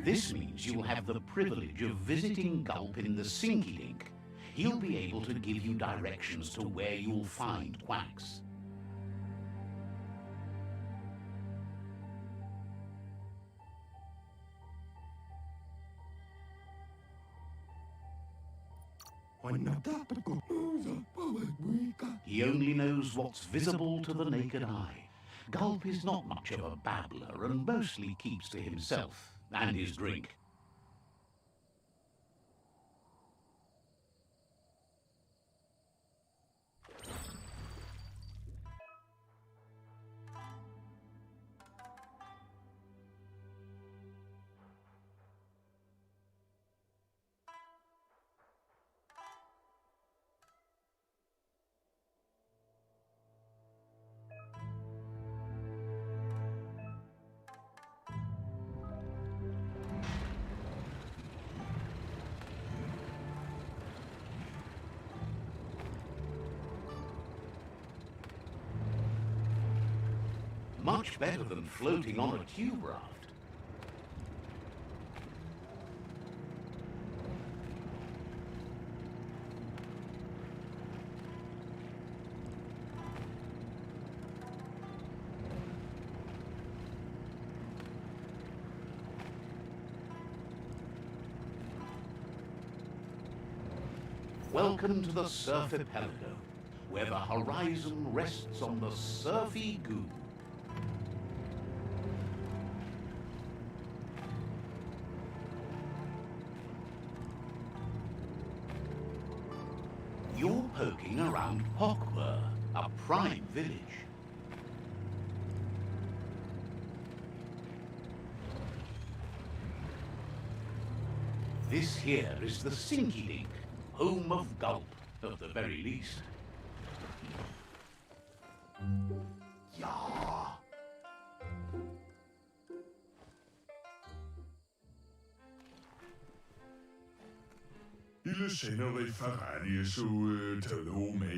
This means you'll have the privilege of visiting Gulp in the Sinky Link. He'll be able to give you directions to where you'll find quacks. He only knows what's visible to the naked eye. Gulp is not much of a babbler and mostly keeps to himself and his drink. Much better than floating on a tube raft. Welcome to the Surf Archipelago, where the horizon rests on the surfy goo. You're poking around Hokbur, a prime village. This here is the Sinky Link, home of Gulp, at the very least. Ja.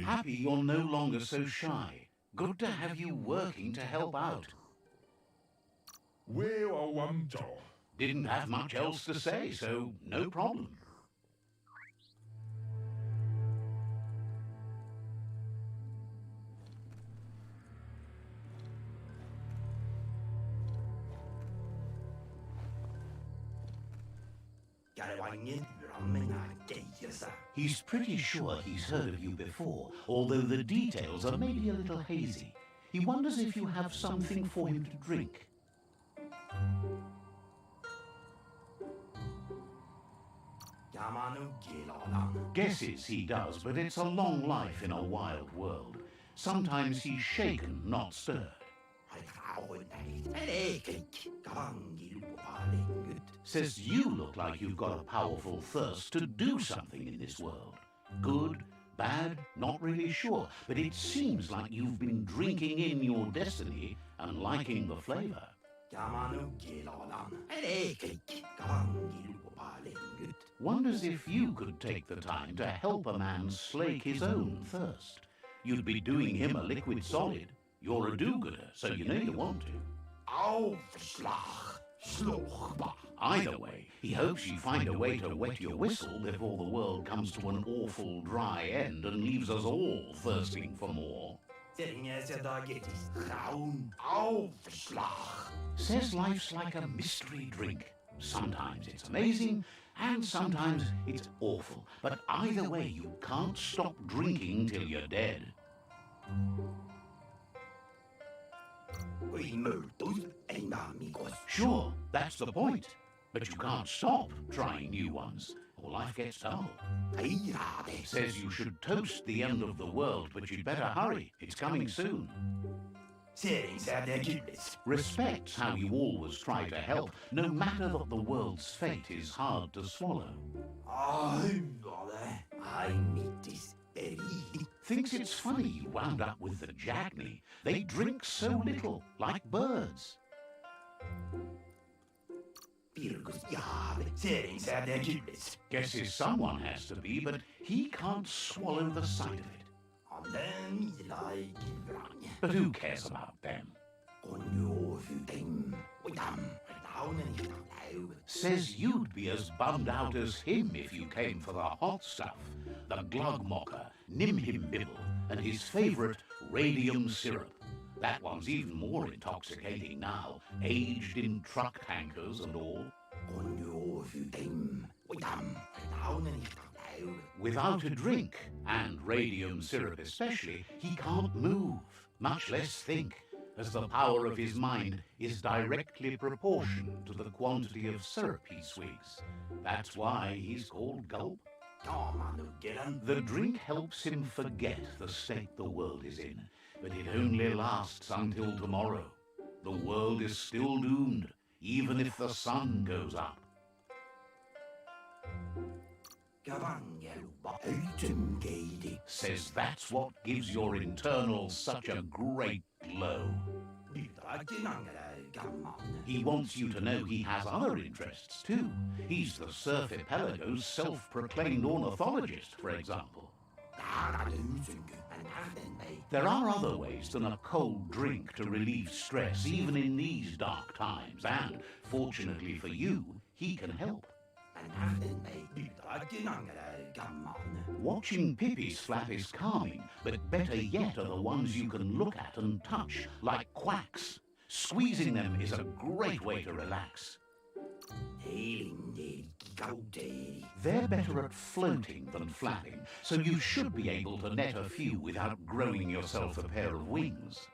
Happy you're no longer so shy. Good to have you working to help out. Didn't have much else to say, so no problem. He's pretty sure he's heard of you before, although the details are maybe a little hazy. He wonders if you have something for him to drink. Guesses he does, but it's a long life in a wild world. Sometimes he's shaken, not stirred. Says you look like you've got a powerful thirst to do something in this world. Good, bad, not really sure, but it seems like you've been drinking in your destiny and liking the flavor. Wonders if you could take the time to help a man slake his own thirst. You'd be doing him a liquid solid. You're a do-gooder, so you know you want to. Either way, he hopes you find a way to wet your whistle before the world comes to an awful dry end and leaves us all thirsting for more. Says life's like a mystery drink. Sometimes it's amazing, and sometimes it's awful. But either way, you can't stop drinking till you're dead. Sure, that's the point. But you can't stop trying new ones, or life gets dull. Says you should toast the end of the world, but you'd better hurry. It's coming soon. Respects how you always try to help, no matter that the world's fate is hard to swallow. Thinks it's funny you wound up with the Jagny. They drink so little, like birds. Guesses someone has to be, but he can't swallow the sight of it. But who cares about them? Says you'd be as bummed out as him if you came for the hot stuff. The glugmocker, Nimhimbibble, and his favourite radium syrup. That one's even more intoxicating now, aged in truck tankers and all. Without a drink, and radium syrup especially, he can't move, much less think, as the power of his mind is directly proportioned to the quantity of syrup he swigs. That's why he's called Gulp. The drink helps him forget the state the world is in, but it only lasts until tomorrow. The world is still doomed, even if the sun goes up. Says that's what gives your internals such a great glow. He wants you to know he has other interests too. He's the Surf Archipelago's self-proclaimed ornithologist, for example. There are other ways than a cold drink to relieve stress, even in these dark times, and, fortunately for you, he can help. Watching pippies flap is calming, but better yet are the ones you can look at and touch, like quacks. Squeezing them is a great way to relax. They're better at floating than flapping, so you should be able to net a few without growing yourself a pair of wings.